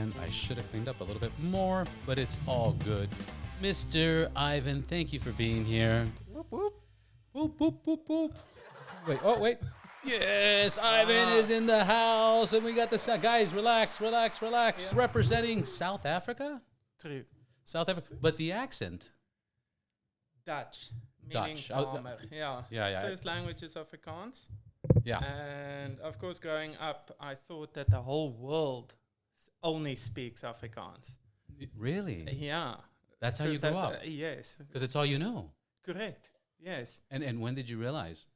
and I should have cleaned up a little bit more, but it's all good. Mr. Ivan, thank you for being here. Whoop, whoop. Boop, boop, boop, boop. Wait. Yes, Ivan is in the house, and we got the sound. Guys, relax. Yeah. Representing South Africa? True. South Africa. But the accent. Dutch. Meaning Dutch. farmer. Yeah. First language is Afrikaans. Yeah. And of course, growing up, I thought that the whole world only speaks Afrikaans. Really? Yeah. That's how you grew up? Yes. Because it's all you know. Correct. Yes. And when did you realize?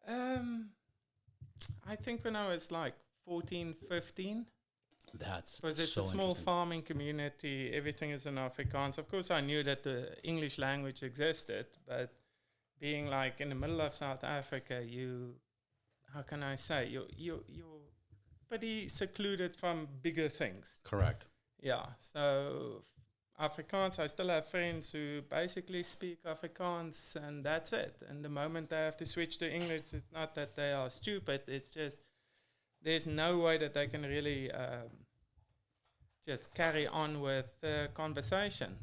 I think when I was like 14, 15. That's because it's so a small farming community. Everything is in Afrikaans. Of course, I knew that the English language existed, but being like in the middle of South Africa, how can I say, you're pretty secluded from bigger things. Correct. Yeah. So Afrikaans, I still have friends who basically speak Afrikaans, and that's it. And the moment they have to switch to English, it's not that they are stupid. It's just there's no way that they can really just carry on with the conversation.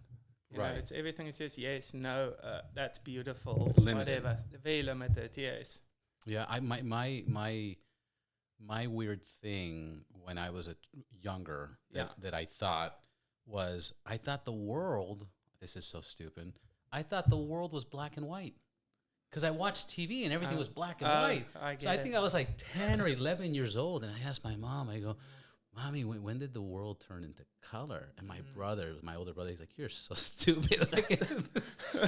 You know, it's everything is just yes, no, that's beautiful, limited. Whatever. Very limited, yes. Yeah, my weird thing when I was younger that I thought the world, this is so stupid, I thought the world was black and white. Because I watched TV and everything was black and white. I think I was like 10 or 11 years old, and I asked my mom, I go, Mommy, when did the world turn into color? And my brother, my older brother, he's like, you're so stupid. Like,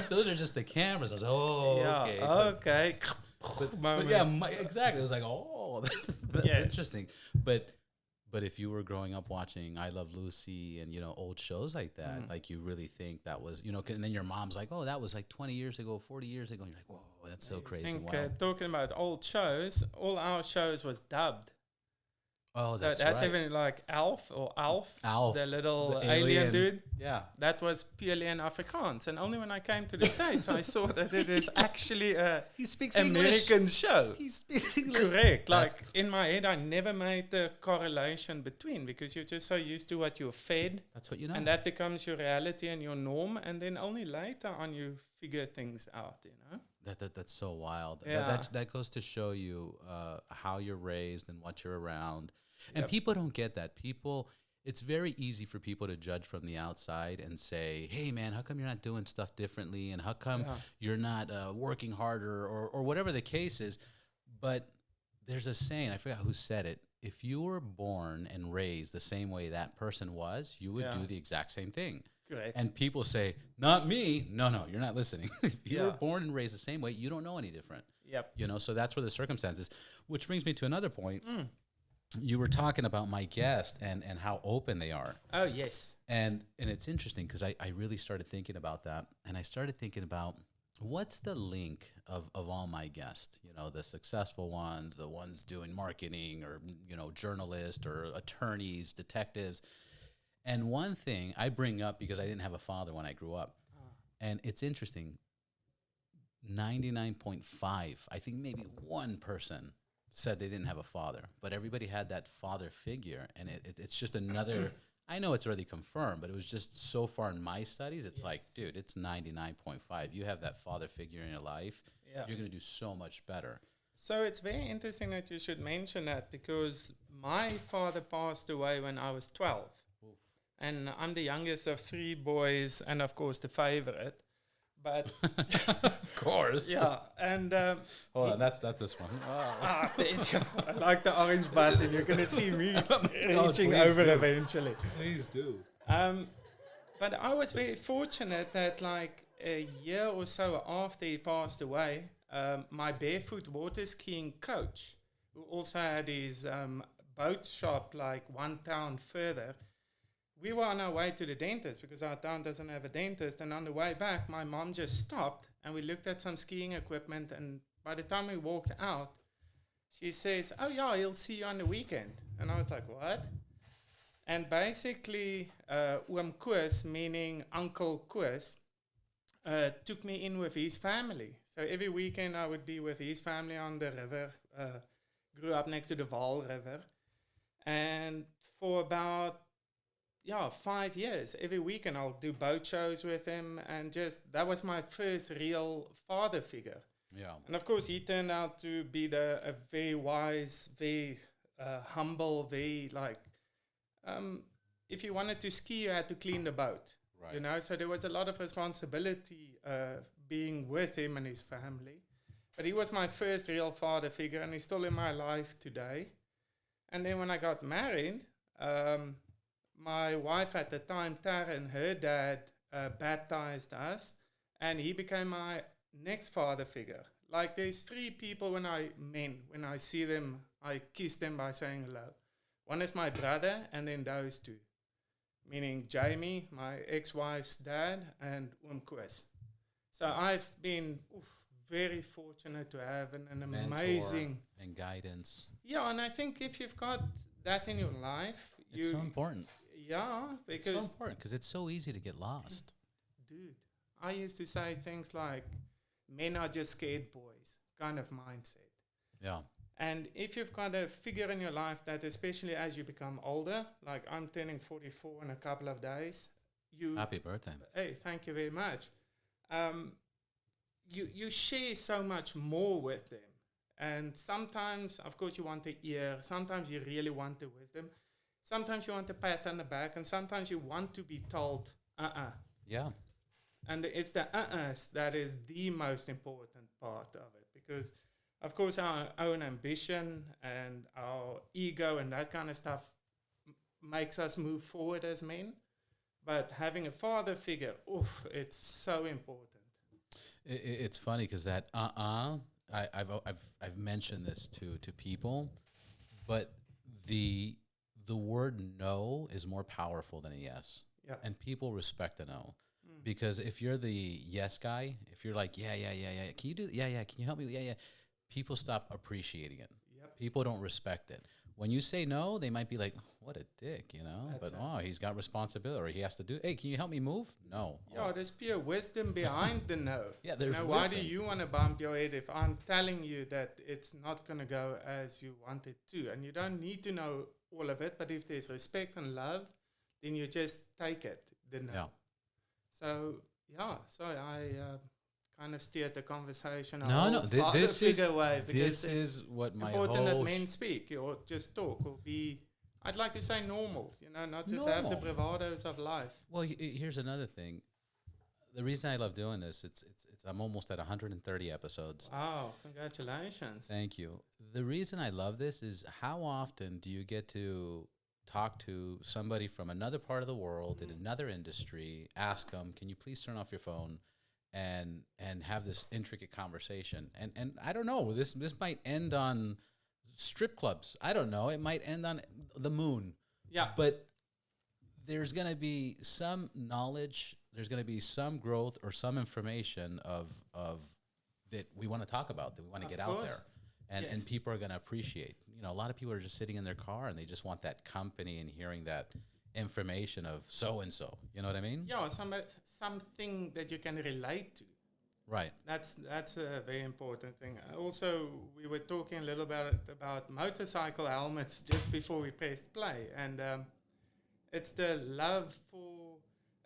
those are just the cameras. I was like, okay. But yeah, exactly. It was like, that's interesting. But if you were growing up watching I Love Lucy and, old shows like that, like you really think that was, and then your mom's like, oh, that was like 20 years ago, 40 years ago. And you're like, whoa, that's so crazy. I think talking about old shows, all our shows was dubbed. Oh, so that's even like Alf, the little the alien dude. Yeah. That was purely in Afrikaans. And only when I came to the States, I saw that it is actually a he speaks American English. show. He speaks English. Correct. Like in my head, I never made the correlation between, because you're just so used to what you're fed. That's what you know. And that becomes your reality and your norm. And then only later on you figure things out, That's so wild. Yeah. That goes to show you how you're raised and what you're around. And people don't get that. It's very easy for people to judge from the outside and say, hey, man, how come you're not doing stuff differently? And how come you're not working harder or whatever the case is? But there's a saying, I forgot who said it. If you were born and raised the same way that person was, you would do the exact same thing. Correct. And people say, not me. No, you're not listening. If you were born and raised the same way, you don't know any different. Yep. So that's where the circumstances, which brings me to another point. You were talking about my guest and how open they are. Oh, yes. And it's interesting because I really started thinking about that. And I started thinking about what's the link of all my guests, the successful ones, the ones doing marketing or, journalists or attorneys, detectives. And one thing I bring up because I didn't have a father when I grew up. And it's interesting. 99.5, I think maybe one person said they didn't have a father, but everybody had that father figure. And it's just another, I know it's already confirmed, but it was just so far in my studies, it's like, dude, it's 99.5. You have that father figure in your life, you're going to do so much better. So it's very interesting that you should mention that, because my father passed away when I was 12. Oof. And I'm the youngest of 3 boys and, of course, the favorite. But of course, and hold on, that's this one. I like the orange button. You're gonna see me reaching over eventually. Please do. But I was very fortunate that, like a year or so after he passed away, my barefoot water skiing coach, who also had his boat shop like one town further. We were on our way to the dentist because our town doesn't have a dentist. And on the way back, my mom just stopped and we looked at some skiing equipment. And by the time we walked out, she says, oh, yeah, he'll see you on the weekend. And I was like, what? And basically, Oom Koos, meaning Uncle Koos, took me in with his family. So every weekend I would be with his family on the river. Grew up next to the Vaal River. And for about 5 years. Every weekend I'll do boat shows with him, and just that was my first real father figure. Yeah. And of course, he turned out to be a very wise, very humble, very if you wanted to ski, you had to clean the boat. Right. You know, so there was a lot of responsibility being with him and his family. But he was my first real father figure, and he's still in my life today. And then when I got married, my wife at the time, Taryn, her dad baptized us, and he became my next father figure. Like, there's 3 people when I see them, I kiss them by saying hello. One is my brother, and then those 2. Meaning Jamie, my ex-wife's dad, and Chris. So I've been very fortunate to have an Mentor amazing... and guidance. Yeah, and I think if you've got that in your life... It's so important. Yeah, because... It's so important because it's so easy to get lost. Dude, I used to say things like, men are just scared boys, kind of mindset. Yeah. And if you've got a figure in your life that, especially as you become older, like I'm turning 44 in a couple of days, Happy birthday. Hey, thank you very much. You share so much more with them. And sometimes, of course, you want the ear. Sometimes you really want the wisdom. Sometimes you want a pat on the back. And sometimes you want to be told, Yeah. And it's the that is the most important part of it. Because... of course, our own ambition and our ego and that kind of stuff makes us move forward as men. But having a father figure, it's so important. It's funny because that I've mentioned this to people, but the word no is more powerful than a yes. Yeah. And people respect a no. Because if you're the yes guy, if you're like, yeah, can you do that? Yeah, can you help me? Yeah. People stop appreciating it. Yep. People don't respect it. When you say no, they might be like, what a dick, you know? That's but he's got responsibility, or he has to do, hey, can you help me move? No. Yeah, there's pure wisdom behind the no. Yeah, there's why do you want to bump your head if I'm telling you that it's not going to go as you want it to? And you don't need to know all of it, but if there's respect and love, then you just take it, the no. Yeah. So, I kind of steered the conversation. This is what my important whole... that men speak or just talk or be, I'd like to say normal, not just Normal. have the bravados of life. Well, here's another thing. The reason I love doing this, it's I'm almost at 130 episodes. Wow, congratulations. Thank you. The reason I love this is how often do you get to talk to somebody from another part of the world in another industry, ask them, can you please turn off your phone? And have this intricate conversation. And I don't know, this might end on strip clubs. I don't know. It might end on the moon. Yeah. But there's going to be some knowledge, there's going to be some growth or some information of that we want to talk about, that we want to get out there. And people are going to appreciate. A lot of people are just sitting in their car and they just want that company and hearing that information of so-and-so. You know what I mean? Yeah, something that you can relate to. Right. That's a very important thing. Also, we were talking a little bit about motorcycle helmets just before we pressed play. And it's the love for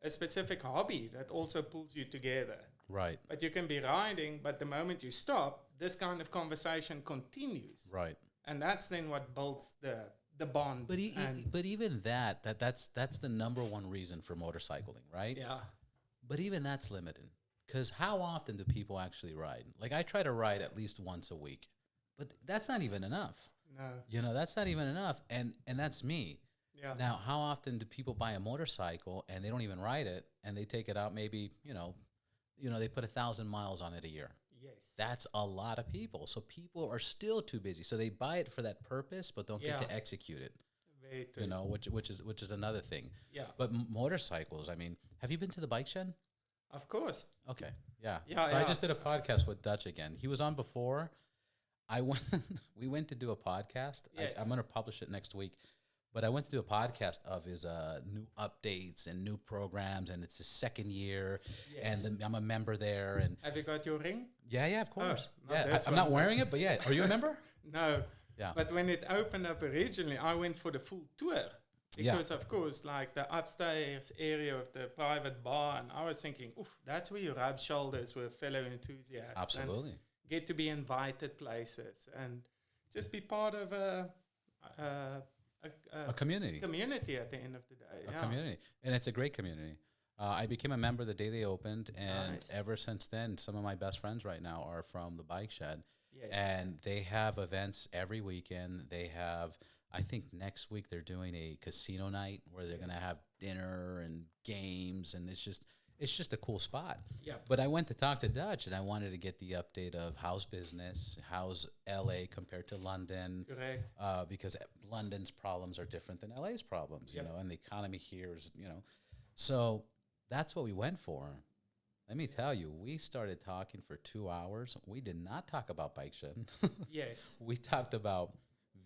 a specific hobby that also pulls you together. Right. But you can be riding, but the moment you stop, this kind of conversation continues. Right. And that's then what builds the bond. But even that's the number one reason for motorcycling, right? Yeah. But even that's limited, because how often do people actually ride? Like, I try to ride at least once a week, but that's not even enough. No. That's not even enough, and that's me. Yeah. Now, how often do people buy a motorcycle and they don't even ride it, and they take it out maybe, they put 1,000 miles on it a year? Yes. That's a lot of people. So people are still too busy. So they buy it for that purpose, but don't get to execute it. Very true. Which is another thing. Yeah. But motorcycles, I mean, have you been to the bike shed? Of course. Okay. Yeah. Yeah. So I just did a podcast with Dutch again. He was on before. We went to do a podcast. Yes. I'm going to publish it next week. But I went to do a podcast of his new updates and new programs, and it's his second year, and I'm a member there. And have you got your ring? Yeah, of course. I'm not wearing it, but yeah. Are you a member? No. Yeah. But when it opened up originally, I went for the full tour. Because of course, like the upstairs area of the private bar, and I was thinking, oof, that's where you rub shoulders with fellow enthusiasts. Absolutely. And get to be invited places and just be part of a community. Community at the end of the day. A community. And it's a great community. I became a member the day they opened, and ever since then, some of my best friends right now are from the bike shed. Yes. And they have events every weekend. They have, I think next week they're doing a casino night where they're going to have dinner and games, and it's just a cool spot. Yeah. But I went to talk to Dutch, and I wanted to get the update of how's business, how's LA compared to London. Correct. Because London's problems are different than LA's problems, Yep. you know, and the economy here is, you know. So that's what we went for. Let me tell you, we started talking for 2 hours. We did not talk about bike shed. Yes. We talked about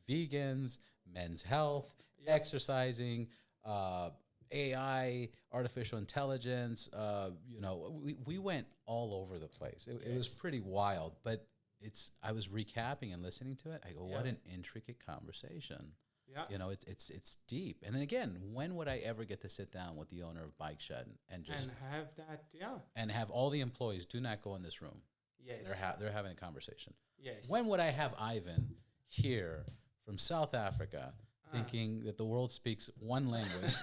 vegans, men's health, Yep. exercising, AI, artificial intelligence. You know, we went all over the place. It was pretty wild, but I was recapping and listening to it. I go, what an intricate conversation. Yeah. You know, it's deep. And then again, when would I ever get to sit down with the owner of Bike Shed and just and have that, and have all the employees do not go in this room? Yes. They're having a conversation. Yes. When would I have Ivan here from South Africa thinking that the world speaks one language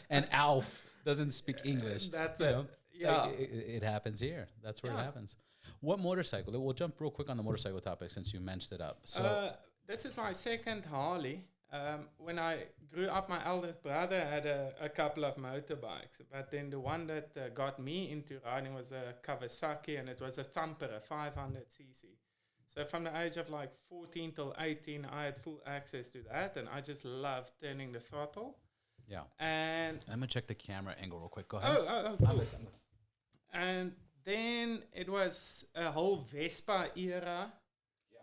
and Alf doesn't speak English? That's you it. know? Yeah. Like, it happens here. That's where it happens. What motorcycle? We'll jump real quick on the motorcycle topic since you mentioned it up. So this is my second Harley. When I grew up, my eldest brother had a couple of motorbikes, but then the one that got me into riding was a Kawasaki, and it was a thumper, a 500cc. So from the age of like 14 till 18, I had full access to that, and I just loved turning the throttle. yeah. And I'm going to check the camera angle real quick. Go ahead. cool. And then it was a whole Vespa era.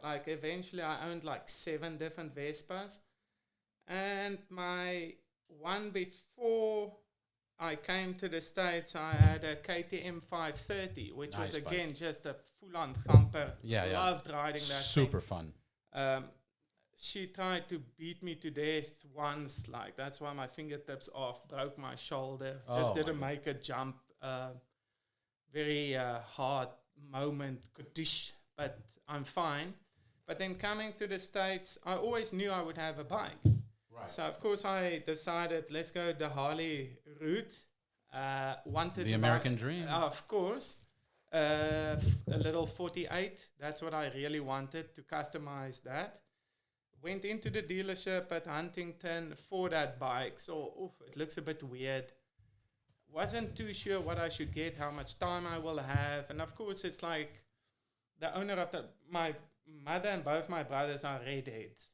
Like eventually I owned like 7 different Vespas. And my one before I came to the States, I had a KTM 530, which Nice was bike. again just a full-on thumper. Yeah. Loved riding that Super fun. thing. She tried to beat me to death once, like that's why my fingertips off, broke my shoulder, just didn't make a jump. Very hard moment, kadoosh, but I'm fine. But then coming to the States, I always knew I would have a bike. Right. So of course I decided, let's go the Harley route. Wanted The to American buy, dream. of course. A little 48. That's what I really wanted, to customize that. Went into the dealership at Huntington for that bike. So it looks a bit weird. Wasn't too sure what I should get, how much time I will have. And of course it's like the owner of my mother and both my brothers are redheads.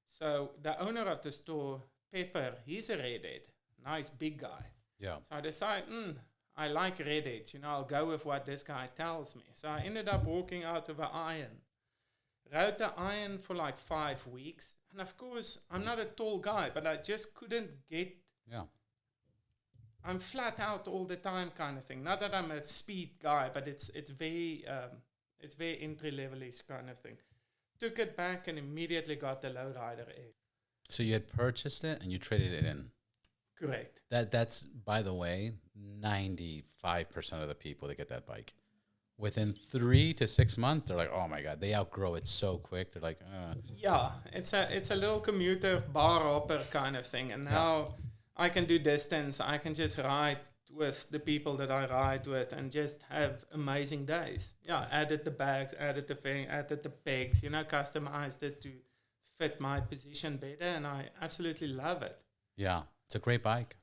So the owner of the store, Pepper, he's a redhead. Nice big guy. Yeah. So I decided, I like redheads. You know, I'll go with what this guy tells me. So I ended up walking out of an iron. Rode the iron for like 5 weeks. And of course, I'm not a tall guy, but I just couldn't get... Yeah. I'm flat out all the time kind of thing. Not that I'm a speed guy, but it's very entry-level-ish kind of thing. Took it back and immediately got the lowrider egg. So you had purchased it and you traded it in. Correct. That's, by the way, 95% of the people that get that bike. Within 3 to 6 months, they're like, oh my God, they outgrow it so quick. They're like, Yeah, it's a little commuter bar hopper kind of thing. And now I can do distance. I can just ride with the people that I ride with and just have amazing days. Yeah, added the bags, added the thing, added the pegs, customized it to fit my position better, and I absolutely love it. Yeah, it's a great bike.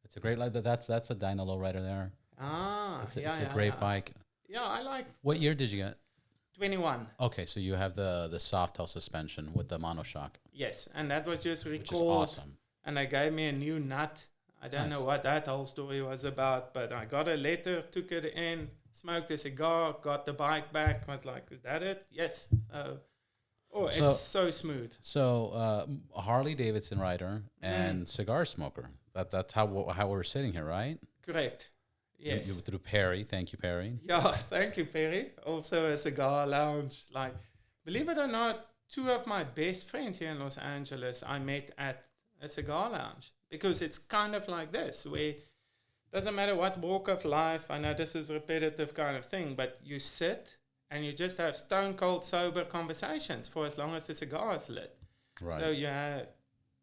It's a great, that's a Dyna Lowrider there. It's a great bike. Yeah, I like. What year did you get? 21. Okay, so you have the Softail suspension with the monoshock. Yes, and that was just recalled. Which is awesome. And they gave me a new nut. I don't know what that whole story was about, but I got a letter, took it in, smoked a cigar, got the bike back. I was like, is that it? Yes. So it's so smooth. So Harley Davidson rider and cigar smoker. That's how we're sitting here, right? Correct. Yes. You through Perry. Thank you, Perry. Yeah, thank you, Perry. Also a cigar lounge. Like, believe it or not, 2 of my best friends here in Los Angeles I met at a cigar lounge, because it's kind of like this, where doesn't matter what walk of life. I know this is a repetitive kind of thing, but you sit and you just have stone cold sober conversations for as long as the cigar is lit. Right. So you have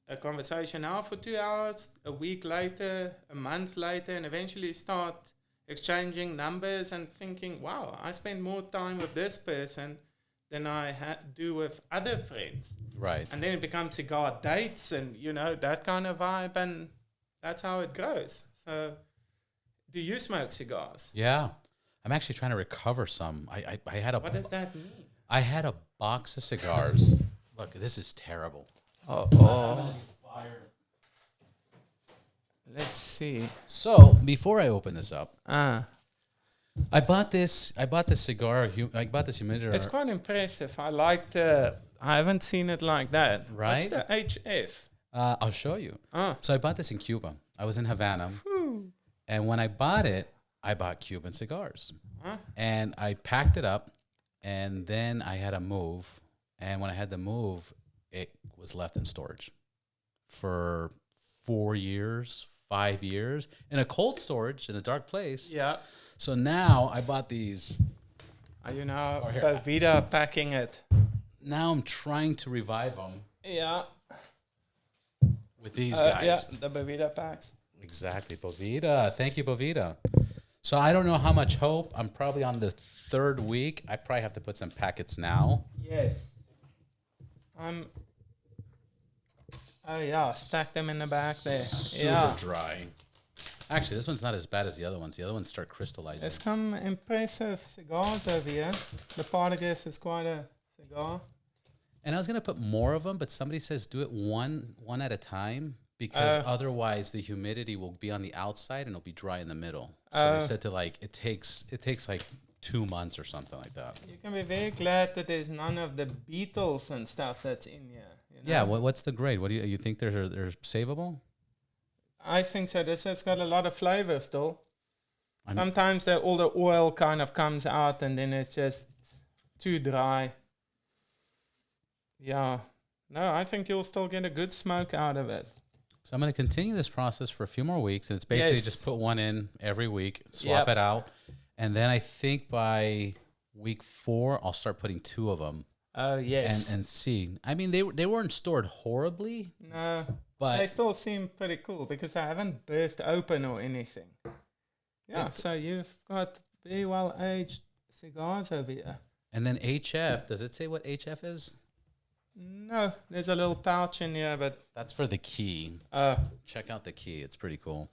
a conversation now for 2 hours, a week later, a month later, and eventually start exchanging numbers and thinking, wow, I spend more time with this person than I do with other friends. Right. And then it becomes cigar dates and, that kind of vibe, and that's how it goes. So do you smoke cigars? Yeah. I'm actually trying to recover some. I had a... What does that mean? I had a box of cigars. Look, this is terrible. Oh. Let's see. So before I open this up, I bought this cigar. I bought this humidifier. It's quite impressive. I haven't seen it like that. Right? What's the HF? I'll show you. So I bought this in Cuba. I was in Havana. And when I bought it, I bought Cuban cigars. And I packed it up, and then I had to move. And when I had to move, it was left in storage for 4 years, 5 years, in a cold storage in a dark place. Yeah. So now I bought these. Are you now Boveda packing it? Now I'm trying to revive them. Yeah. With these guys. Yeah, the Boveda packs. Exactly, Boveda. Thank you, Boveda. So I don't know how much hope. I'm probably on the 3rd week. I probably have to put some packets now. Yes. Oh yeah, stack them in the back there. Super dry. Actually, this one's not as bad as the other ones. The other ones start crystallizing. There's some impressive cigars over here. The Partagas is quite a cigar. And I was gonna put more of them, but somebody says do it one at a time, because otherwise the humidity will be on the outside and it'll be dry in the middle. So they said to it takes like 2 months or something like that. You can be very glad that there's none of the beetles and stuff that's in here. Yeah, what's the grade? What do you think they're savable? I think so. This has got a lot of flavor still. Sometimes all the oil kind of comes out and then it's just too dry. Yeah. No, I think you'll still get a good smoke out of it. So I'm going to continue this process for a few more weeks, and it's basically just put one in every week, swap it out, and then I think by week 4 I'll start putting 2 of them. Oh, yes. And see. I mean, they weren't stored horribly. No, but they still seem pretty cool because I haven't burst open or anything. Yeah, so you've got very well-aged cigars over here. And then HF, does it say what HF is? No, there's a little pouch in here, but... That's for the key. Check out the key. It's pretty cool.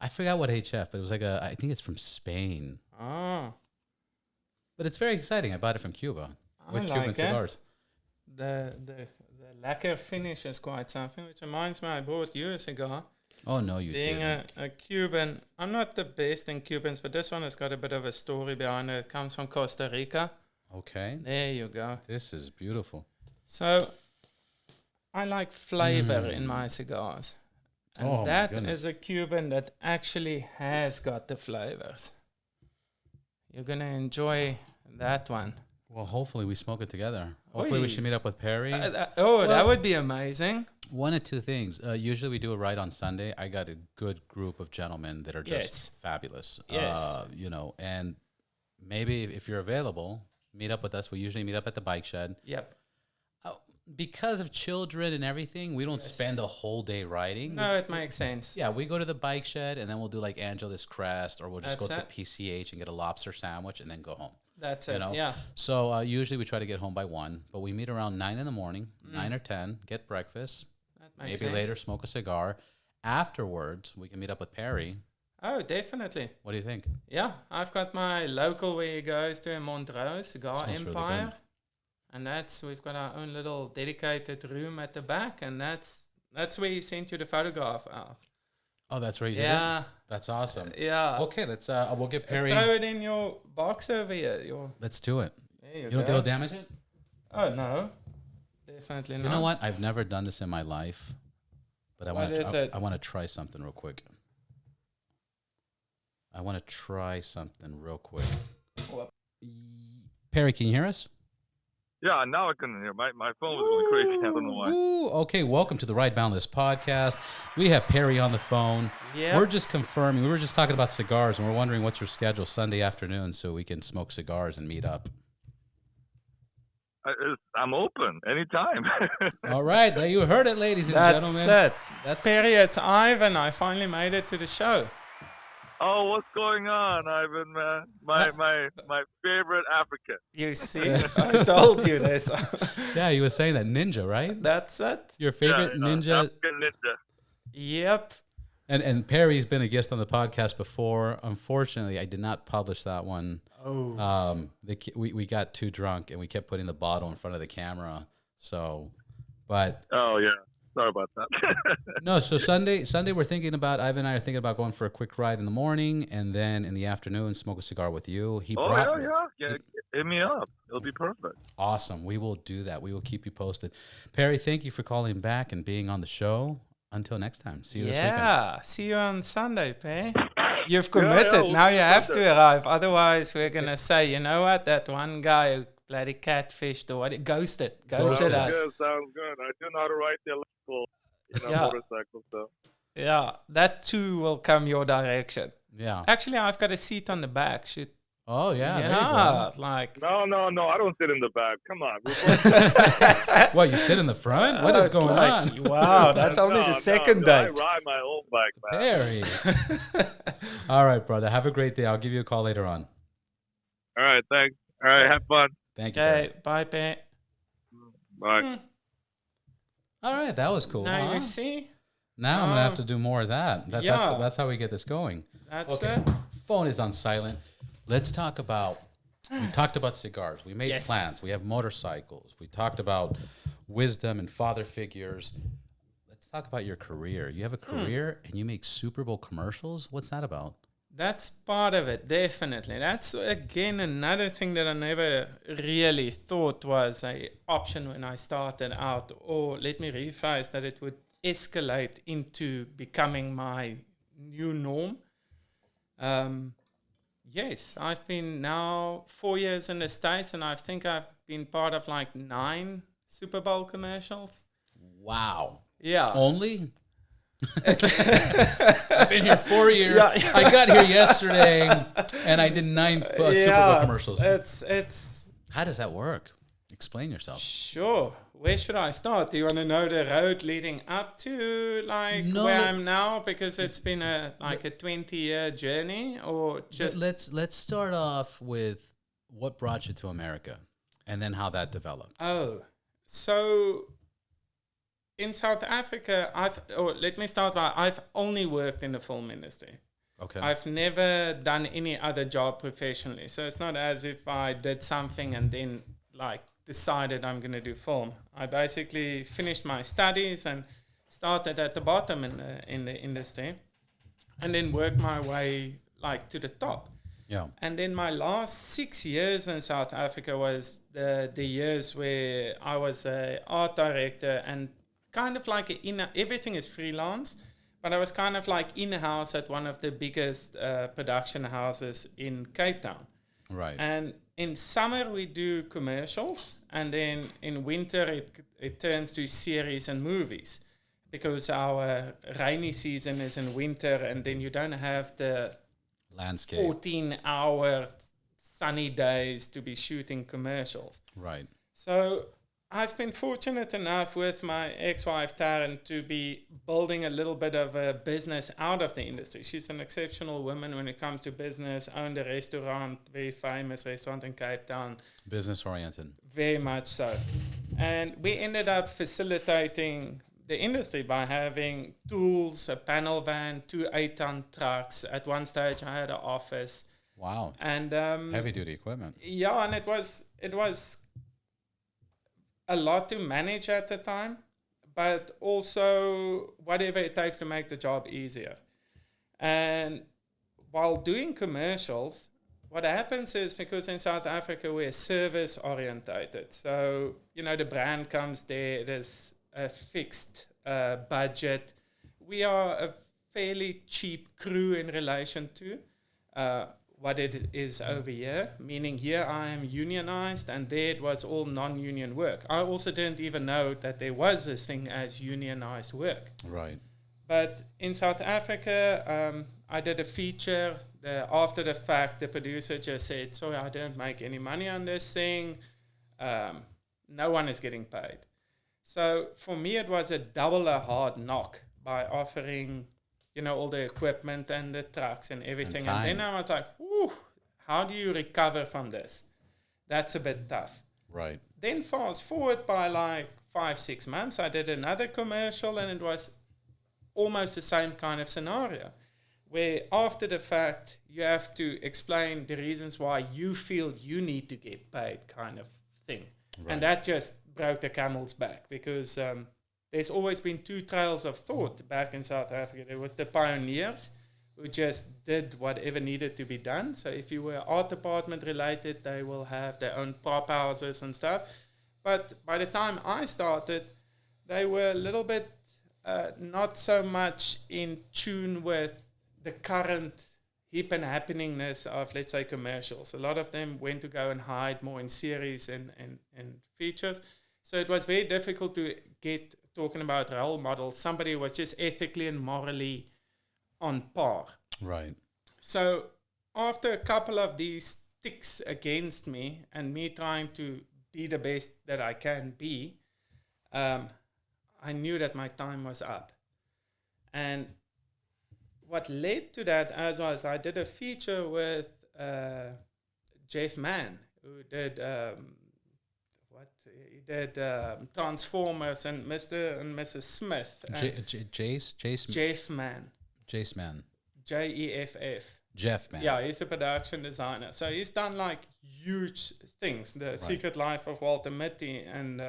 I forgot what HF, but it was I think it's from Spain. Oh. But it's very exciting. I bought it from Cuba. With Cuban cigars. The lacquer finish is quite something, which reminds me I bought you a cigar. Oh, no, you didn't. Being a Cuban, I'm not the best in Cubans, but this one has got a bit of a story behind it. It comes from Costa Rica. Okay. There you go. This is beautiful. So, I like flavor in my cigars. And that is a Cuban that actually has got the flavors. You're going to enjoy that one. Well, hopefully we smoke it together. Hopefully we should meet up with Perry. That would be amazing. One of two things. Usually we do a ride on Sunday. I got a good group of gentlemen that are just fabulous. Yes. And maybe if you're available, meet up with us. We usually meet up at the bike shed. Yep. Because of children and everything, we don't spend a whole day riding. No, it makes sense. Yeah, we go to the bike shed, and then we'll do like Angeles Crest, or we'll just go to PCH and get a lobster sandwich and then go home. That's it, yeah. So usually we try to get home by 1, but we meet around 9 in the morning, 9 or 10, get breakfast, maybe later smoke a cigar. Afterwards, we can meet up with Perry. Oh, definitely. What do you think? Yeah, I've got my local where he goes to in Montreux, Cigar Empire. Really, and we've got our own little dedicated room at the back, and that's where he sent you the photograph of. Oh, that's where you did it? That's awesome. Yeah. Okay, let's we'll get Perry. Throw it in your box over here. Let's do it. There you don't think it'll damage it? Oh, no. Definitely not. You know what? I've never done this in my life, but I want to try something real quick. Perry, can you hear us? Yeah, now I can hear. My phone was going crazy. I don't know why. Okay, welcome to the Ride Boundless podcast. We have Perry on the phone. Yep. We're just confirming. We were just talking about cigars, and we're wondering what's your schedule Sunday afternoon so we can smoke cigars and meet up. I'm open anytime. All right, there you heard it, ladies and gentlemen. That's it. Perry, it's Ivan. I finally made it to the show. Oh, what's going on, Ivan, man? My favorite African. You see, I told you this. Yeah, you were saying that ninja, right? That's it. Your favorite ninja? African ninja. Yep. And Perry's been a guest on the podcast before. Unfortunately, I did not publish that one. Oh. We got too drunk and we kept putting the bottle in front of the camera. So, but. Oh, yeah. Sorry about that. No, so Sunday we're thinking about, Ivan and I are thinking about going for a quick ride in the morning and then in the afternoon smoke a cigar with you. Yeah. Hit me up. It'll be perfect. Awesome. We will do that. We will keep you posted. Perry, thank you for calling back and being on the show. Until next time. See you this weekend. Yeah. See you on Sunday, Perry. You've committed. Now you have to arrive. Otherwise, we're going to say, you know what? That one guy who bloody catfished or what? Ghosted us. Good, sounds good. I do know how to ride the electrical motorcycle. So. Yeah, that too will come your direction. Yeah. Actually, I've got a seat on the back. Oh, yeah. Yeah, like... No, I don't sit in the back. Come on. What, you sit in the front? What is going on? Wow, that's only the second date. I ride my own bike, man. Perry. All right, brother. Have a great day. I'll give you a call later on. All right, thanks. All right, have fun. Thank you. Okay, bye, Perry. Bye. All right, that was cool. Now you see? Now I'm going to have to do more of that. That's how we get this going. That's it. Phone is on silent. Let's talk about, we talked about cigars. We made plans. We have motorcycles. We talked about wisdom and father figures. Let's talk about your career. You have a career and you make Super Bowl commercials. What's that about? That's part of it, definitely. That's, again, another thing that I never really thought was an option when I started out. Or let me rephrase that it would escalate into becoming my new norm. Yes, I've been now 4 years in the States, and I think I've been part of like 9 Super Bowl commercials. Wow. Yeah. Only? I've been here 4 years. Yeah. I got here yesterday, and I did 9 Super Bowl commercials. It's. How does that work? Explain yourself. Sure. Where should I start? Do you want to know the road leading up to where I'm now? Because it's been a 20-year journey, or just let's start off with what brought you to America, and then how that developed. Oh, so in South Africa, I've only worked in the film industry. Okay. I've never done any other job professionally, so it's not as if I did something and then decided I'm going to do film. I basically finished my studies and started at the bottom in the industry, and then worked my way to the top. Yeah. And then my last 6 years in South Africa was the years where I was an art director and kind of everything is freelance, but I was kind of in-house at one of the biggest production houses in Cape Town. Right. And in summer, we do commercials, and then in winter, it turns to series and movies, because our rainy season is in winter, and then you don't have the landscape 14-hour sunny days to be shooting commercials. Right. So I've been fortunate enough with my ex-wife, Taryn, to be building a little bit of a business out of the industry. She's an exceptional woman when it comes to business, owned a restaurant, very famous restaurant in Cape Town. Business-oriented. Very much so. And we ended up facilitating the industry by having tools, a panel van, 2 8-ton trucks. At one stage, I had an office. Wow. And heavy-duty equipment. Yeah, and it was a lot to manage at the time, but also whatever it takes to make the job easier. And while doing commercials, what happens is, because in South Africa we're service orientated, so the brand comes there, there's a fixed budget. We are a fairly cheap crew in relation to what it is over here, meaning here I am unionized and there it was all non-union work. I also didn't even know that there was this thing as unionized work. Right. But in South Africa, I did a feature. After the fact, the producer just said, sorry, I didn't make any money on this thing. No one is getting paid. So for me, it was a hard knock by offering, all the equipment and the trucks and everything. And then I was like, whew, how do you recover from this? That's a bit tough. Right. Then fast forward by like 5-6 months, I did another commercial, and it was almost the same kind of scenario, where after the fact, you have to explain the reasons why you feel you need to get paid kind of thing. Right. And that just broke the camel's back, because there's always been two trails of thought back in South Africa. There was the pioneers who just did whatever needed to be done. So if you were art department related, they will have their own prop houses and stuff. But by the time I started, they were a little bit not so much in tune with the current hip and happeningness of, let's say, commercials. A lot of them went to go and hide more in series and features. So it was very difficult to get talking about role models. Somebody who was just ethically and morally on par. Right. So after a couple of these ticks against me and me trying to be the best that I can be, I knew that my time was up. And what led to that as was I did a feature with Jeff Mann, who did Transformers and Mr. and Mrs. Smith. Jeff Mann. Jeff Mann. Jeff. Jeff Mann. Yeah, he's a production designer. So he's done like huge things. The Secret Life of Walter Mitty and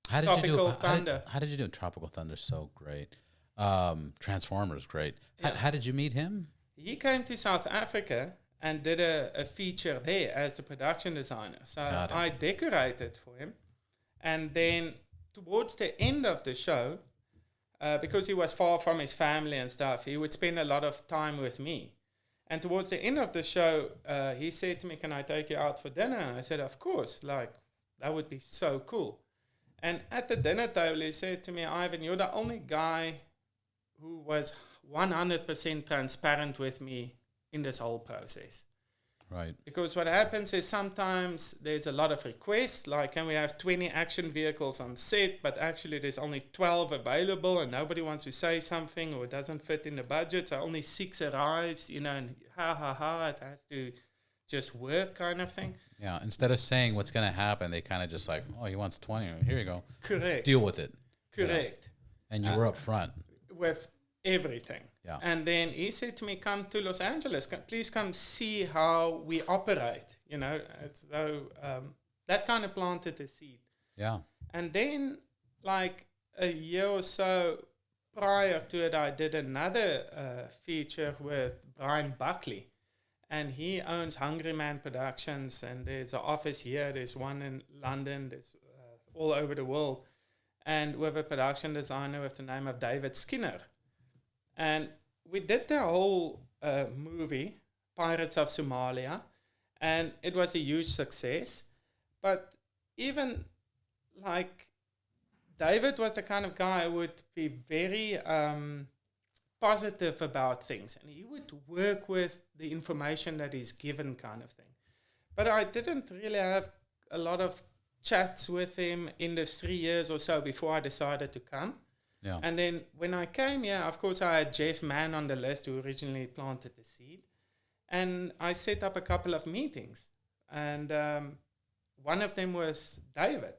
Tropical Thunder. How did you do it? Tropical Thunder, so great. Transformers, great. Yeah. How did you meet him? He came to South Africa and did a feature there as the production designer. So I decorated for him. And then towards the end of the show, because he was far from his family and stuff, he would spend a lot of time with me. And towards the end of the show, he said to me, can I take you out for dinner? And I said, of course, like, that would be so cool. And at the dinner table, he said to me, Ivan, you're the only guy who was 100% transparent with me in this whole process. Right. Because what happens is sometimes there's a lot of requests, like can we have 20 action vehicles on set, but actually there's only 12 available and nobody wants to say something or it doesn't fit in the budget, so only 6 arrives, and it has to just work kind of thing. Yeah, instead of saying what's going to happen, they kind of just like, oh, he wants 20, here you go. Correct. Deal with it. Correct. And you were up front. With everything. Yeah. And then he said to me, come to Los Angeles. Please come see how we operate. It's though that kind of planted a seed. Yeah. And then like a year or so prior to it, I did another feature with Brian Buckley. And he owns Hungry Man Productions. And there's an office here. There's one in London. There's all over the world. And with a production designer with the name of David Skinner. And we did the whole movie, Pirates of Somalia, and it was a huge success. But even like David was the kind of guy who would be very positive about things, and he would work with the information that is given kind of thing. But I didn't really have a lot of chats with him in the 3 years or so before I decided to come. Yeah. And then when I came here, of course, I had Jeff Mann on the list who originally planted the seed. And I set up a couple of meetings. And one of them was David.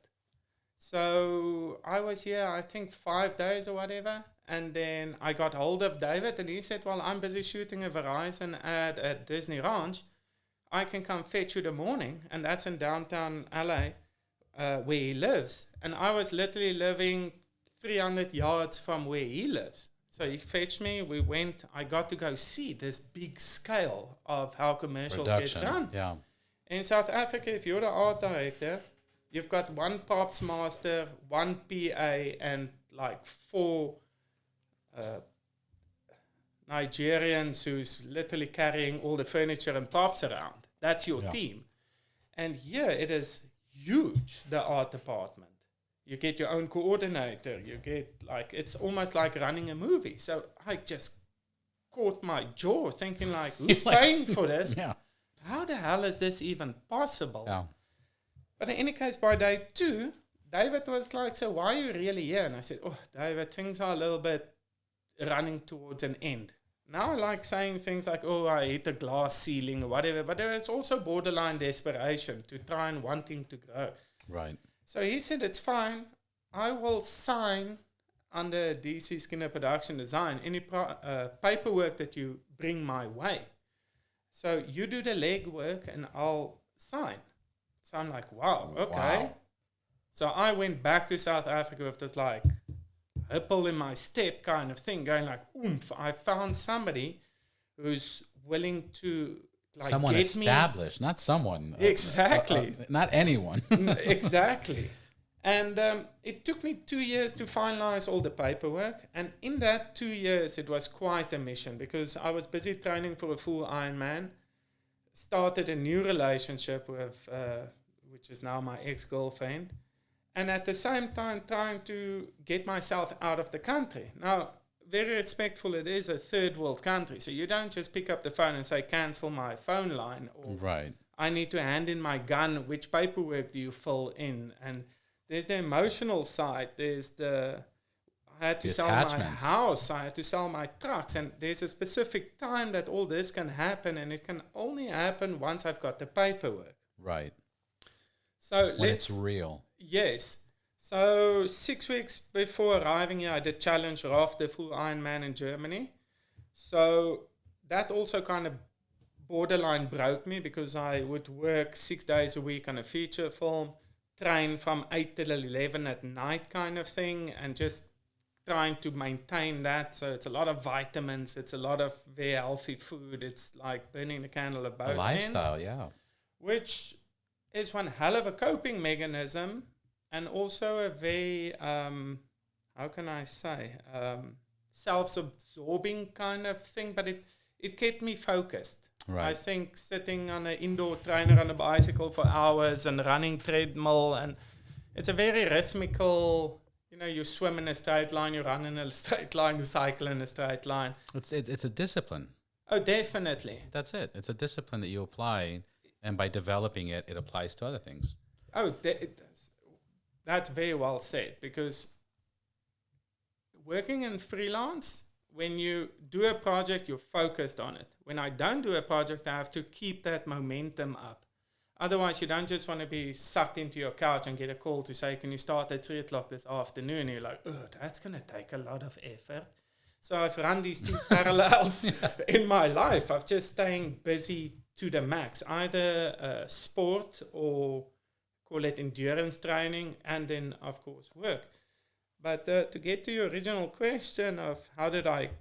So I was here, I think, 5 days or whatever. And then I got hold of David and he said, well, I'm busy shooting a Verizon ad at Disney Ranch. I can come fetch you the morning. And that's in downtown LA where he lives. And I was literally living 300 yards from where he lives. So he fetched me, we went, I got to go see this big scale of how commercials get done. Yeah. In South Africa, if you're the art director, you've got one props master, one PA, and like 4 Nigerians who's literally carrying all the furniture and props around. That's your team. And here it is huge, the art department. You get your own coordinator. You get it's almost like running a movie. So I just caught my jaw thinking who's paying for this? Yeah. How the hell is this even possible? Yeah. But in any case, by day 2, David was like, so why are you really here? And I said, oh, David, things are a little bit running towards an end. Now I like saying things like, oh, I hit a glass ceiling or whatever, but there is also borderline desperation to try and wanting to grow. Right. So he said, it's fine. I will sign under DC Skinner Production Design any paperwork that you bring my way. So you do the legwork and I'll sign. So I'm like, wow, okay. Wow. So I went back to South Africa with this ripple in my step kind of thing, going oomph. I found somebody who's willing to someone get established, not someone. Exactly. Not anyone. Exactly. And it took me 2 years to finalize all the paperwork. And in that 2 years, it was quite a mission because I was busy training for a full Ironman, started a new relationship with, which is now my ex-girlfriend, and at the same time trying to get myself out of the country. Now, very respectful, it is a third world country, so you don't just pick up the phone and say, cancel my phone line, or right. I need to hand in my gun, which paperwork do you fill in? And there's the emotional side, there's I had to sell my house, I had to sell my trucks, and there's a specific time that all this can happen, and it can only happen once I've got the paperwork. Right. So when it's real. Yes. So 6 weeks before arriving here, I did challenge Raft, the full Ironman in Germany. So that also kind of borderline broke me because I would work 6 days a week on a feature film, train from 8 till 11 at night kind of thing, and just trying to maintain that. So it's a lot of vitamins, it's a lot of very healthy food. It's like burning the candle at both ends. A lifestyle, yeah. Which is one hell of a coping mechanism, and also a very, how can I say, self-absorbing kind of thing, but it kept me focused. Right. I think sitting on an indoor trainer on a bicycle for hours and running treadmill, and it's a very rhythmical, you swim in a straight line, you run in a straight line, you cycle in a straight line. It's a discipline. Oh, definitely. That's it. It's a discipline that you apply, and by developing it, it applies to other things. Oh, it does. That's very well said, because working in freelance, when you do a project, you're focused on it. When I don't do a project, I have to keep that momentum up. Otherwise, you don't just want to be sucked into your couch and get a call to say, can you start at 3 o'clock this afternoon? And you're like, oh, that's going to take a lot of effort. So I've run these two parallels in my life. I've just staying busy to the max, either sport or call it endurance training, and then, of course, work. But to get to your original question of how did I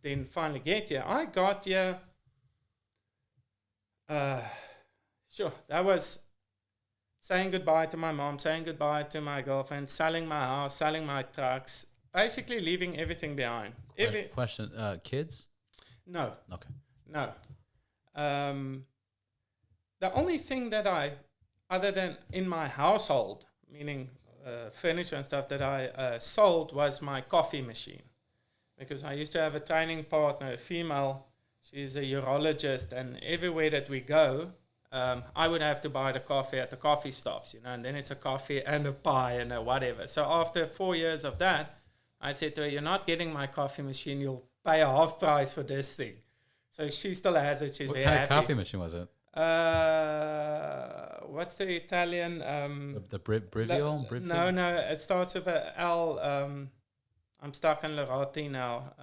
then finally get here, I got here, that was saying goodbye to my mom, saying goodbye to my girlfriend, selling my house, selling my trucks, basically leaving everything behind. Question, kids? No. Okay. No. The only thing that other than in my household, meaning furniture and stuff that I sold, was my coffee machine. Because I used to have a training partner, a female. She's a urologist, and everywhere that we go, I would have to buy the coffee at the coffee stops, and then it's a coffee and a pie and a whatever. So after 4 years of that, I said to her, you're not getting my coffee machine, you'll pay a half price for this thing. So she still has it, she's very happy. What kind of coffee machine was it? What's the Italian? The Brivio? No, it starts with a L. I'm stuck on Lorati now.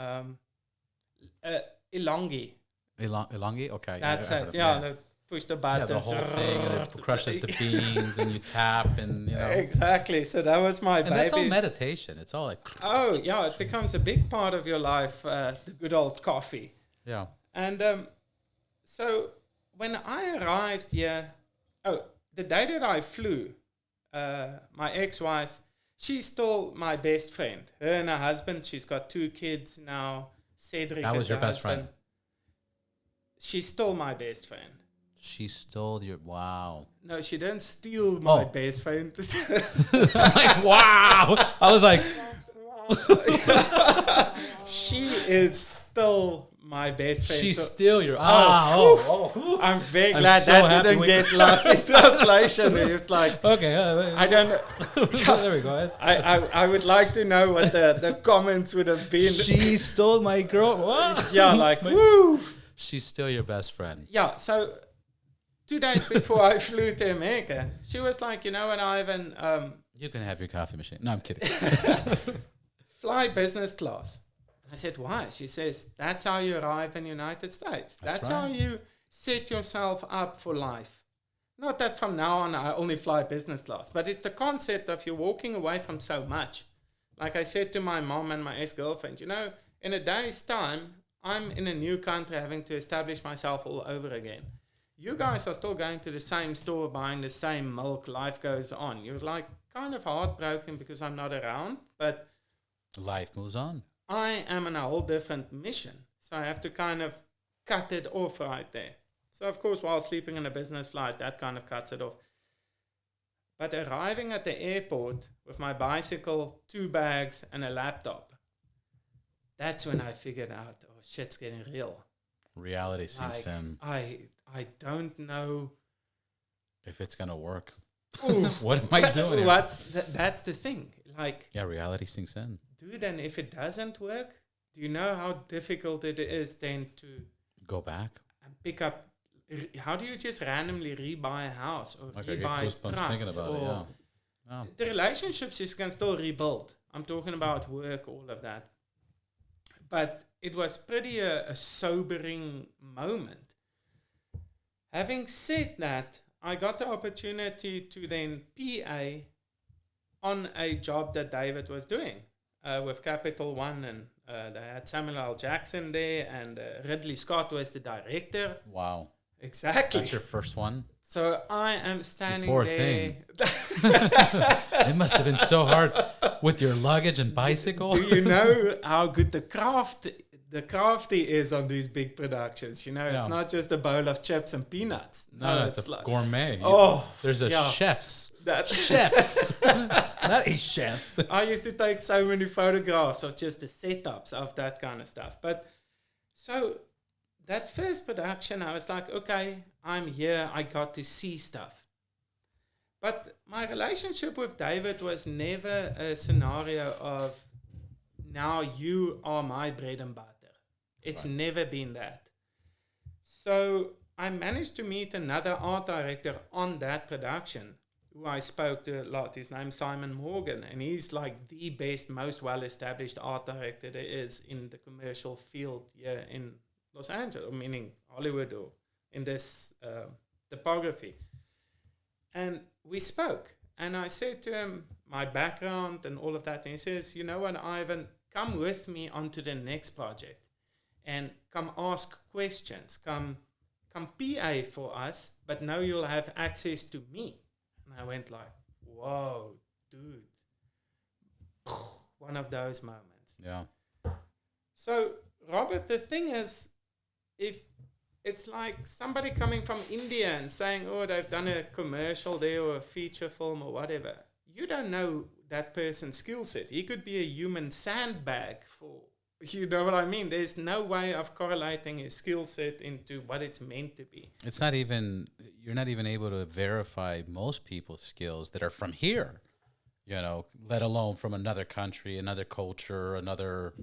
Ilonghi. Ilonghi? Okay. That's it. Yeah. Push the buttons. Yeah, the whole thing, and it crushes the beans, and you tap, and Exactly. So that was my baby. And that's all meditation. It's all like. Oh yeah, it becomes a big part of your life. The good old coffee. Yeah. And so when I arrived here, the day that I flew, my ex-wife, she's still my best friend. Her and her husband. She's got 2 kids now. Cedric That is was your her best friend. husband. She's still my best friend. She stole your. Wow. No, she didn't steal my best friend. Like, wow. I was like, She is still my best friend. she So steal your. I'm very I'm glad so that happy didn't we- get lost in translation. It's like, Okay. I don't know. There we go. I would like to know what the comments would have been. She stole my girl. What? Yeah, like, woo! She's still your best friend. Yeah, so 2 days before I flew to America, she was like, you know what, Ivan, You can have your coffee machine. No, I'm kidding. fly business class. I said, why? She says, that's how you arrive in the United States. That's how right. you set yourself up for life. Not that from now on I only fly business class, but it's the concept of you walking away from so much. Like I said to my mom and my ex-girlfriend, you know, in a day's time, I'm in a new country having to establish myself all over again. You guys are still going to the same store, buying the same milk, life goes on. You're like kind of heartbroken because I'm not around, but Life moves on. I am on a whole different mission. So I have to kind of cut it off right there. So of course, while sleeping in a business flight, that kind of cuts it off. But arriving at the airport with my bicycle, 2 bags, and a laptop, that's when I figured out, oh, shit's getting real. Reality sinks in. I don't know. If it's going to work. Ooh, What am I doing here? That's the thing. Like, Yeah, reality sinks in. dude, and if it doesn't work, do you know how difficult it is then to Go back. and pick up? How do you just randomly rebuy a house or Like I get rebuy goosebumps thinking trucks? about it, Or yeah. Oh. the relationships you can still rebuild. I'm talking about work, all of that. But it was pretty a sobering moment. Having said that, I got the opportunity to then PA on a job that David was doing with Capital One, and they had Samuel L. Jackson there, and Ridley Scott was the director. Wow. Exactly. That's your first one? So I am standing poor there. It must have been so hard with your luggage and bicycle. Do you know how good the crafty is on these big productions? You know, it's Yeah. not just a bowl of chips and peanuts. No, it's like gourmet. Oh, There's a yeah. chef's. That's Chefs. Not a chef. I used to take so many photographs of just the setups of that kind of stuff. But so that first production, I was like, okay, I'm here. I got to see stuff. But my relationship with David was never a scenario of, now you are my bread and butter. It's never been that. So I managed to meet another art director on that production who I spoke to a lot. His name's Simon Morgan, and he's like the best, most well-established art director there is in the commercial field here in Los Angeles, meaning Hollywood, or in this topography. And we spoke, and I said to him my background and all of that, and he says, you know what, Ivan, come with me onto the next project and come ask questions, come PA for us, but now you'll have access to me. And I went like, whoa, dude. One of those moments. Yeah. So, Robert, the thing is, if it's like somebody coming from India and saying, oh, they've done a commercial there or a feature film or whatever, you don't know that person's skill set. He could be a human sandbag for, you know what I mean? There's no way of correlating his skill set into what it's meant to be. It's not even, you're not even able to verify most people's skills that are from here, you know, let alone from another country, another culture, another,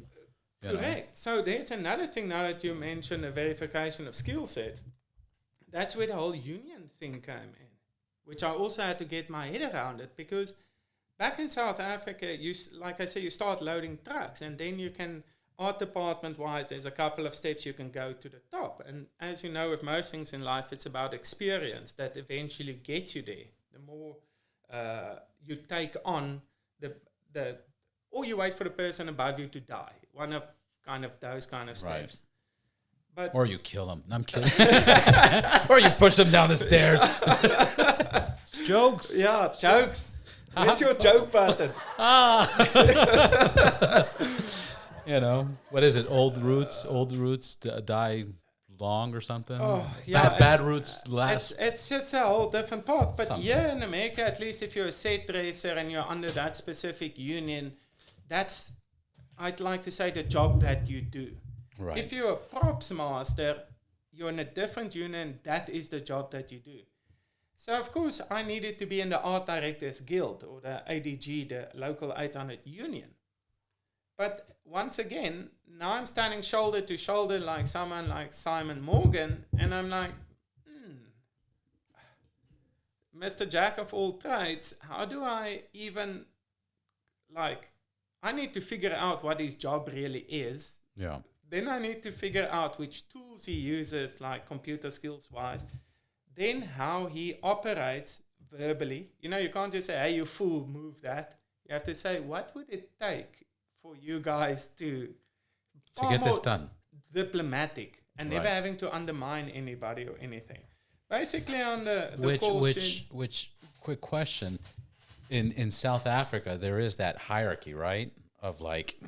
you know. Correct. So there's another thing now that you mentioned, the verification of skill sets. That's where the whole union thing came in, which I also had to get my head around it, because back in South Africa, like I say, you start loading trucks, and then you can, art department-wise, there's a couple of steps you can go to the top. And as you know, with most things in life, it's about experience that eventually gets you there. The more you take on or you wait for the person above you to die. One of those kind of steps. Right. But Or you kill him. I'm kidding. Or you push him down the stairs. It's jokes. yeah, jokes. Where's your joke button? You know, what is it? Old roots die long or something. Oh, yeah, bad roots last. It's just a whole different path. But Something. here in America, at least if you're a set dresser and you're under that specific union, that's, I'd like to say, the job that you do. Right. If you're a props master, you're in a different union, that is the job that you do. So, of course, I needed to be in the Art Directors Guild, or the ADG, the local 800 union. But once again, now I'm standing shoulder to shoulder like someone like Simon Morgan, and I'm like, Mr. Jack of all trades, how do I even, like, I need to figure out what his job really is. Yeah. Then I need to figure out which tools he uses, like computer skills wise. Then how he operates verbally. You know, you can't just say, hey, you fool, move that. You have to say, what would it take for you guys to get this done? Diplomatic and never Right. having to undermine anybody or anything. Basically on the Which quick question. In South Africa, there is that hierarchy, right? Of like,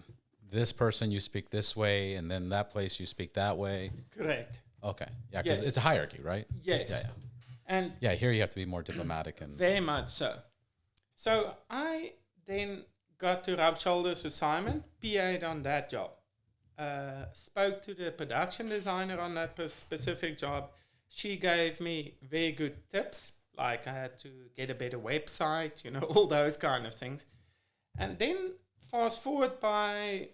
this person you speak this way, and then that place you speak that way. Correct. Okay. Yeah, because Yes. it's a hierarchy, right? Yes. Yeah. And Yeah, here you have to be more diplomatic and very much so. So I then got to rub shoulders with Simon, PA'd on that job. Spoke to the production designer on that specific job. She gave me very good tips, like I had to get a better website, you know, all those kind of things. And then fast forward by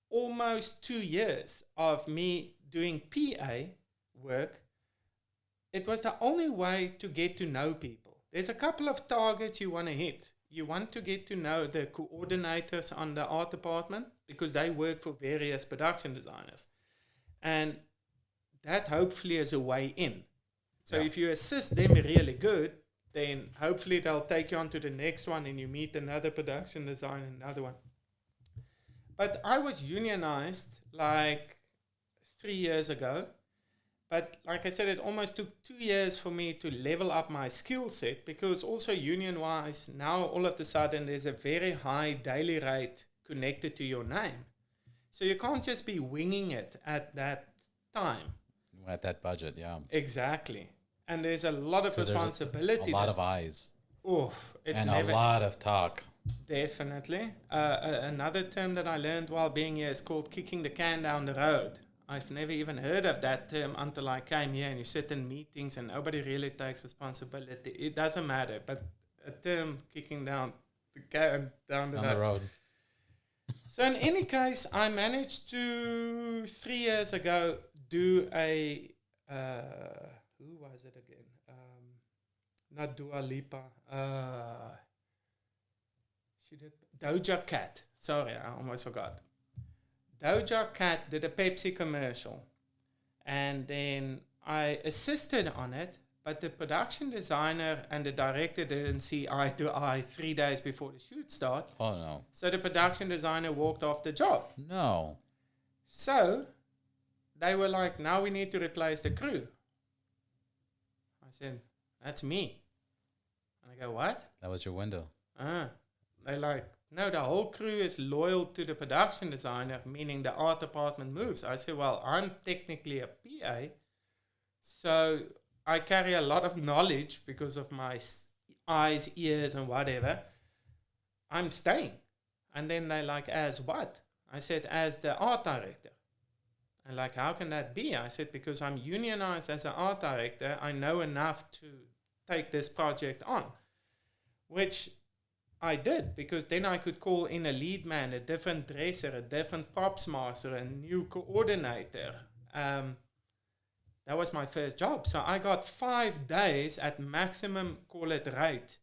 almost 2 years of me doing PA work, it was the only way to get to know people. There's a couple of targets you want to hit. You want to get to know the coordinators on the art department because they work for various production designers. And that hopefully is a way in. So if you assist them really good, then hopefully they'll take you on to the next one and you meet another production designer, another one. But I was unionized like 3 years ago. But like I said, it almost took 2 years for me to level up my skill set because also union-wise, now all of a sudden there's a very high daily rate connected to your name. So you can't just be winging it at that time. at that budget. Yeah. Exactly. And there's a lot of responsibility. A lot of eyes. Oof, it's and never, a lot of talk. Definitely. Another term that I learned while being here is called kicking the can down the road. I've never even heard of that term until I came here, and you sit in meetings and nobody really takes responsibility. It doesn't matter, but a term kicking down the can down the road. So in any case, I managed to 3 years ago do a who was it again? Not Dua Lipa. She did Doja Cat. Sorry, I almost forgot. Doja Cat did a Pepsi commercial, and then I assisted on it, but the production designer and the director didn't see eye to eye 3 days before the shoot started. Oh, no. So the production designer walked off the job. No. So they were like, now we need to replace the crew. I said, that's me. And I go, what? That was your window. They're like, no, the whole crew is loyal to the production designer, meaning the art department moves. I said, well, I'm technically a PA, so I carry a lot of knowledge because of my eyes, ears, and whatever. I'm staying. And then they're like, as what? I said, as the art director. And like, how can that be? I said, because I'm unionized as an art director, I know enough to take this project on, which I did, because then I could call in a lead man, a different dresser, a different props master, a new coordinator. That was my first job. So I got 5 days at maximum, call it rate,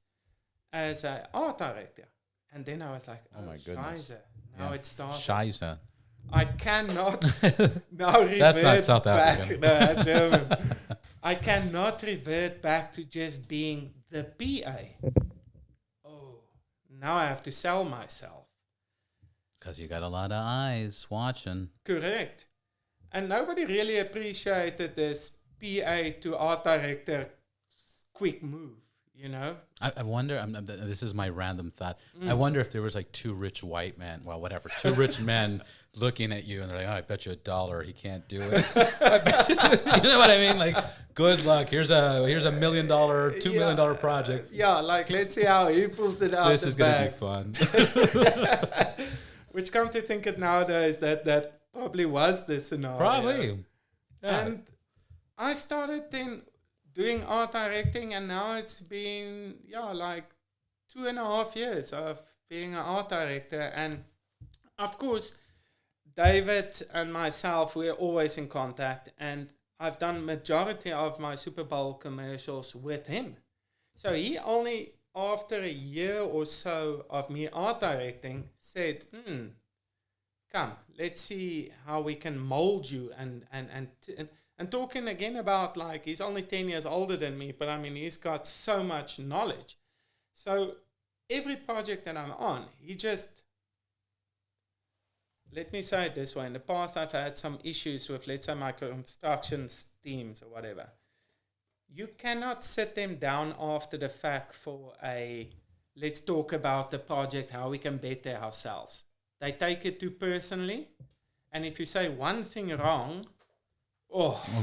as an art director. And then I was like, oh my goodness. Scheisse. Now it started. Scheisse. I cannot now revert That's not South African. No, that's German. I cannot revert back to just being the PA. Now I have to sell myself. Because you got a lot of eyes watching. Correct. And nobody really appreciated this PA to art director quick move. you know. I wonder, this is my random thought. I wonder if there was like two rich white men, well, whatever, two rich men looking at you and they're like, oh, I bet you $1 he can't do it. I bet you know what I mean? Like, good luck. Here's a $1 million, $2 million project. Yeah, like, let's see how he pulls it out. This is going to be fun. Which, come to think it nowadays, that probably was the scenario. Probably. Yeah. And I started then doing art directing, and now it's been, like 2.5 years of being an art director. And of course, David and myself, we're always in contact, and I've done majority of my Super Bowl commercials with him. So he only, after a year or so of me art directing, said, come, let's see how we can mold you. And talking again about, like, he's only 10 years older than me, but I mean, he's got so much knowledge. So every project that I'm on, he just, let me say it this way. In the past, I've had some issues with, let's say, my construction teams or whatever. You cannot sit them down after the fact for let's talk about the project, how we can better ourselves. They take it too personally. And if you say one thing wrong,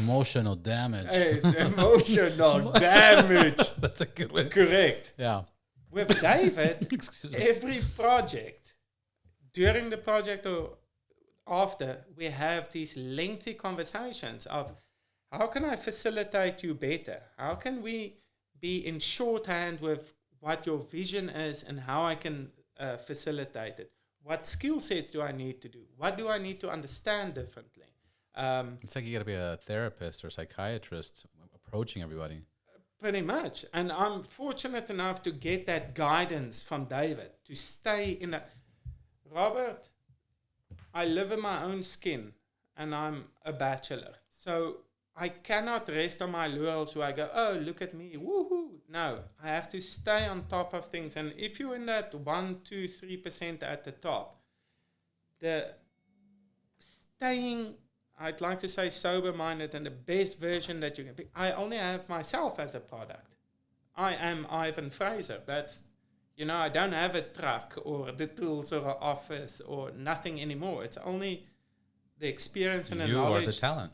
emotional damage. Emotional damage. That's a good one. Correct. Yeah. With David, every project, during the project or after, we have these lengthy conversations of how can I facilitate you better? How can we be in shorthand with what your vision is and how I can facilitate it? What skill sets do I need to do? What do I need to understand differently? It's like you got to be a therapist or psychiatrist approaching everybody. Pretty much. And I'm fortunate enough to get that guidance from David, to stay in that. Robert, I live in my own skin and I'm a bachelor. So I cannot rest on my laurels where I go, oh, look at me, woohoo. No, I have to stay on top of things. And if you're in that 1, 2, 3% at the top, the staying, I'd like to say, sober-minded and the best version that you can be. I only have myself as a product. I am Ivan Fraser. That's, I don't have a truck or the tools or an office or nothing anymore. It's only the experience and the knowledge. You are the talent.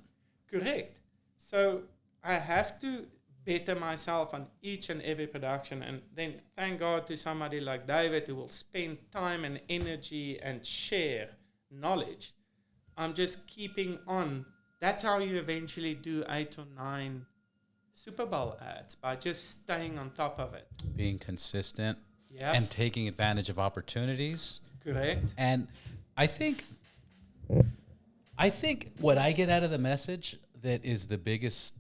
Correct. So I have to better myself on each and every production. And then thank God to somebody like David who will spend time and energy and share knowledge. I'm just keeping on. That's how you eventually do 8 or 9 Super Bowl ads, by just staying on top of it. Being consistent and taking advantage of opportunities. Correct. And I think what I get out of the message that is the biggest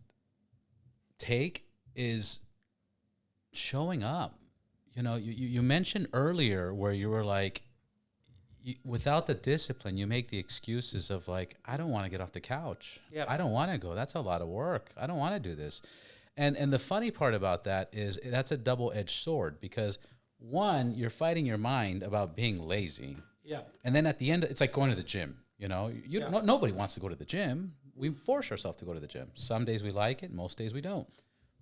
take is showing up. You mentioned earlier where you were like, without the discipline, you make the excuses of like, I don't want to get off the couch. Yep. I don't want to go. That's a lot of work. I don't want to do this. And the funny part about that is that's a double-edged sword, because one, you're fighting your mind about being lazy. Yeah. And then at the end, it's like going to the gym. Nobody wants to go to the gym. We force ourselves to go to the gym. Some days we like it, most days we don't.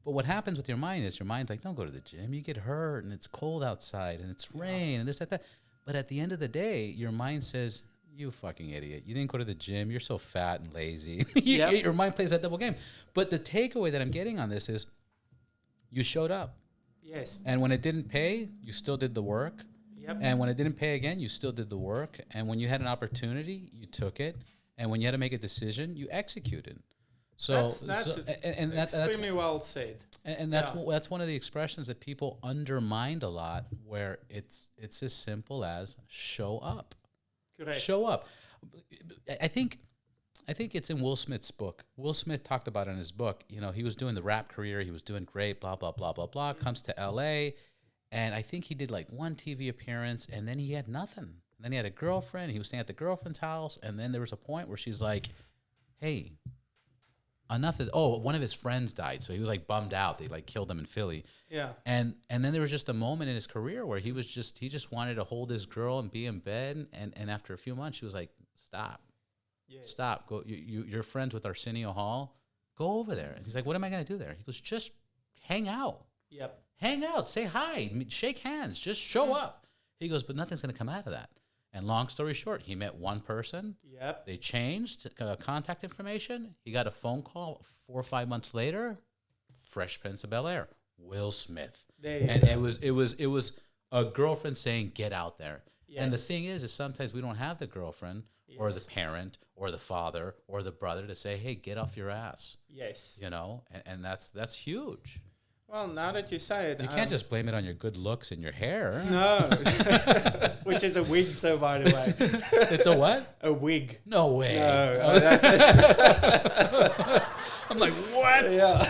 But what happens with your mind is your mind's like, don't go to the gym. You get hurt and it's cold outside and it's rain and this, that. But at the end of the day, your mind says, you fucking idiot. You didn't go to the gym. You're so fat and lazy. Your mind plays that double game. But the takeaway that I'm getting on this is you showed up. Yes. And when it didn't pay, you still did the work. Yep. And when it didn't pay again, you still did the work. And when you had an opportunity, you took it. And when you had to make a decision, you executed. So that's extremely well said. And that's one of the expressions that people undermine a lot, where it's as simple as show up. Correct. Show up. I think it's in Will Smith's book. Will Smith talked about it in his book. He was doing the rap career. He was doing great, blah, blah, blah, blah, blah. Comes to L.A., and I think he did like one TV appearance, and then he had nothing. And then he had a girlfriend. He was staying at the girlfriend's house, and then there was a point where she's like, hey, enough is, one of his friends died. So he was like bummed out. They like killed him in Philly. Yeah. And then there was just a moment in his career where he just wanted to hold his girl and be in bed. And after a few months, she was like, stop. Yeah. Stop. Go. You're friends with Arsenio Hall. Go over there. And he's like, what am I going to do there? He goes, just hang out. Yep. hang out, say hi, shake hands, just show up. He goes, but nothing's going to come out of that. And long story short, he met one person. Yep. They changed contact information. He got a phone call 4 or 5 months later. Fresh Prince of Bel-Air, Will Smith. And it was a girlfriend saying, get out there. Yes. And the thing is sometimes we don't have the girlfriend or the parent or the father or the brother to say, hey, get off your ass. Yes. You know, and that's huge. Well, now that you say it... You can't just blame it on your good looks and your hair. No. Which is a wig, so by the way. It's a what? A wig. No way. No. That's it. I'm like, what? Yeah.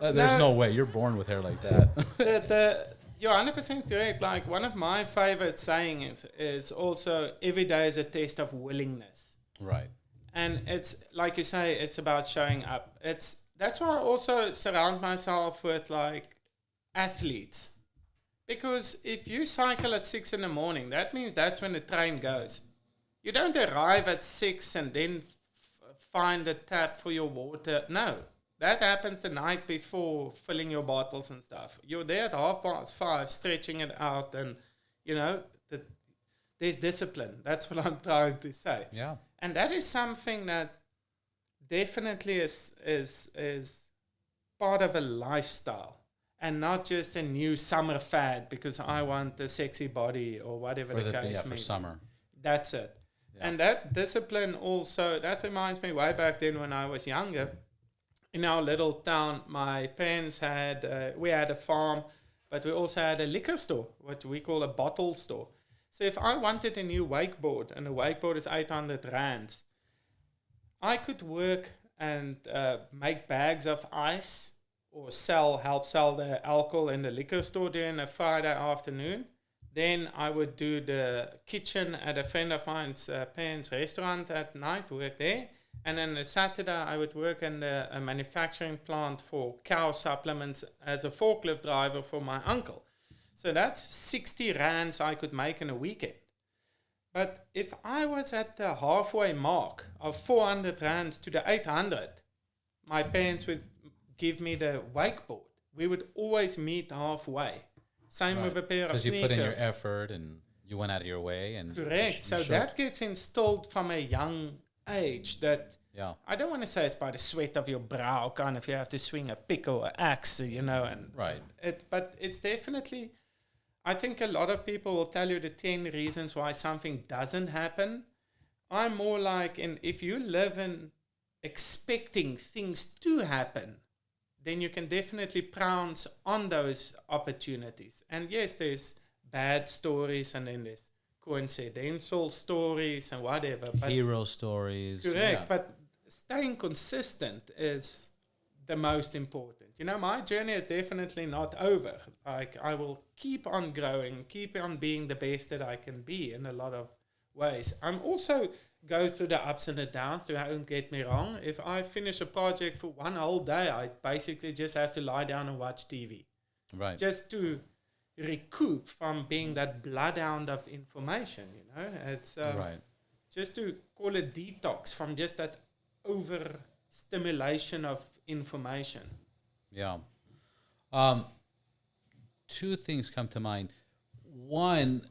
There's no way. You're born with hair like that. You're 100% correct. Like, one of my favorite sayings is also, every day is a test of willingness. Right. And it's, like you say, it's about showing up. That's why I also surround myself with, like, athletes. Because if you cycle at 6 in the morning, that means that's when the train goes. You don't arrive at 6 and then find a tap for your water. No. That happens the night before, filling your bottles and stuff. You're there at 5:30, stretching it out, and, you know, there's discipline. That's what I'm trying to say. Yeah. And that is something that definitely is part of a lifestyle and not just a new summer fad because I want a sexy body or whatever the case may be. For summer. That's it. Yeah. And that discipline also, that reminds me way back then when I was younger. In our little town, my parents we had a farm, but we also had a liquor store, what we call a bottle store. So if I wanted a new wakeboard, and a wakeboard is 800 rands, I could work and make bags of ice or help sell the alcohol in the liquor store during a Friday afternoon. Then I would do the kitchen at a friend of mine's parents' restaurant at night, work there. And then on Saturday, I would work in a manufacturing plant for cow supplements as a forklift driver for my uncle. So that's 60 rands I could make in a weekend. But if I was at the halfway mark of 400 rands to the 800, my parents would give me the wakeboard. We would always meet halfway. Same with a pair of sneakers. Because you put in your effort and you went out of your way. And correct. So that gets instilled from a young age that I don't want to say it's by the sweat of your brow, kind of you have to swing a pick or an axe, you know, and right. But it's definitely, I think a lot of people will tell you the 10 reasons why something doesn't happen. I'm more like, if you live in expecting things to happen, then you can definitely pounce on those opportunities. And yes, there's bad stories and then there's coincidental stories and whatever. But hero stories. Correct, but staying consistent is the most important. You know, my journey is definitely not over. Like, I will keep on growing, keep on being the best that I can be in a lot of ways. I'm also go through the ups and the downs, don't get me wrong. If I finish a project for one whole day, I basically just have to lie down and watch TV. Right. Just to recoup from being that bloodhound of information, you know. It's right. Just to call it detox from just that overstimulation of information. Yeah. Two things come to mind. One,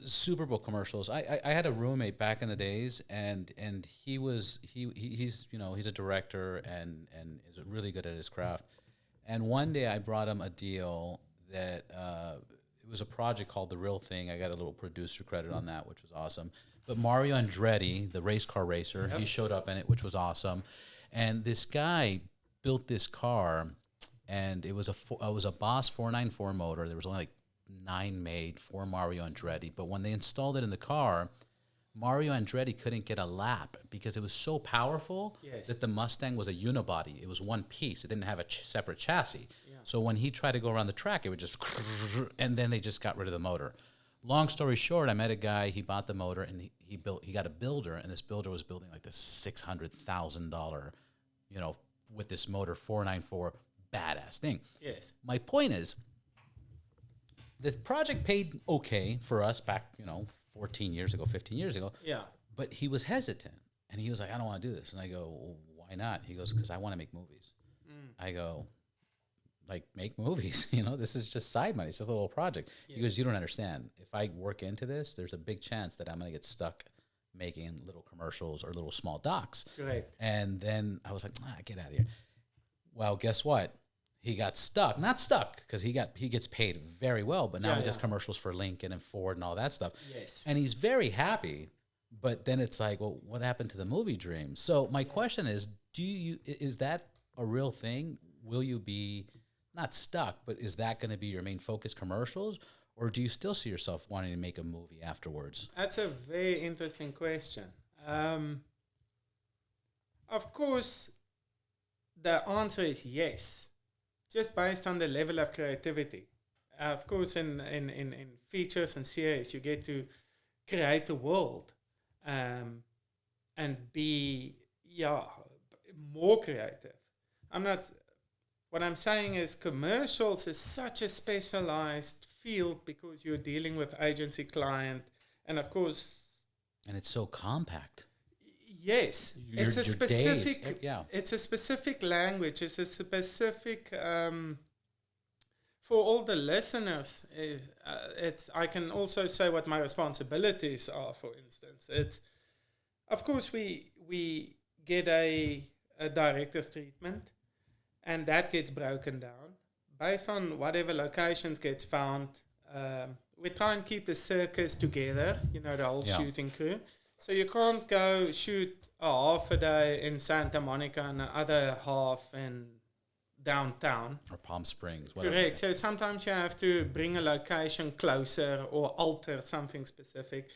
Super Bowl commercials. I had a roommate back in the days, and he's a director and is really good at his craft. And one day I brought him a deal that it was a project called The Real Thing. I got a little producer credit on that, which was awesome. But Mario Andretti, the race car racer, he showed up in it, which was awesome. And this guy built this car, and it was a Boss 494 motor. There was only like 9 made for Mario Andretti. But when they installed it in the car, Mario Andretti couldn't get a lap because it was so powerful that the Mustang was a unibody. It was one piece. It didn't have a separate chassis. Yeah. So when he tried to go around the track, it would just, and then they just got rid of the motor. Long story short, I met a guy, he bought the motor, and he got a builder, and this builder was building like this $600,000, with this motor 494 badass thing. Yes. My point is, the project paid okay for us back, 14 years ago, 15 years ago. Yeah. But he was hesitant, and he was like, I don't want to do this. And I go, well, why not? He goes, because I want to make movies. I go, like make movies. This is just side money. It's just a little project. Because you don't understand. If I work into this, there's a big chance that I'm going to get stuck making little commercials or little small docs. Right. And then I was like, get out of here. Well, guess what? He got stuck. Not stuck, because he gets paid very well, but now he does commercials for Lincoln and Ford and all that stuff. Yes. And he's very happy. But then it's like, well, what happened to the movie dream? So my question is, is that a real thing? Will you be not stuck, but is that going to be your main focus, commercials? Or do you still see yourself wanting to make a movie afterwards? That's a very interesting question. Of course, the answer is yes, just based on the level of creativity. Of course, in features and series, you get to create a world and be more creative. What I'm saying is commercials is such a specialized field because you're dealing with agency client, and of course, and it's so compact. Yes, it's a specific. It's a specific language. It's a specific. For all the listeners, I can also say what my responsibilities are. For instance, it's of course we get a director's treatment, and that gets broken down based on whatever locations gets found. We try and keep the circus together, the whole shooting crew. So you can't go shoot half a day in Santa Monica and the other half in downtown. Or Palm Springs, whatever. Correct. So sometimes you have to bring a location closer or alter something specific.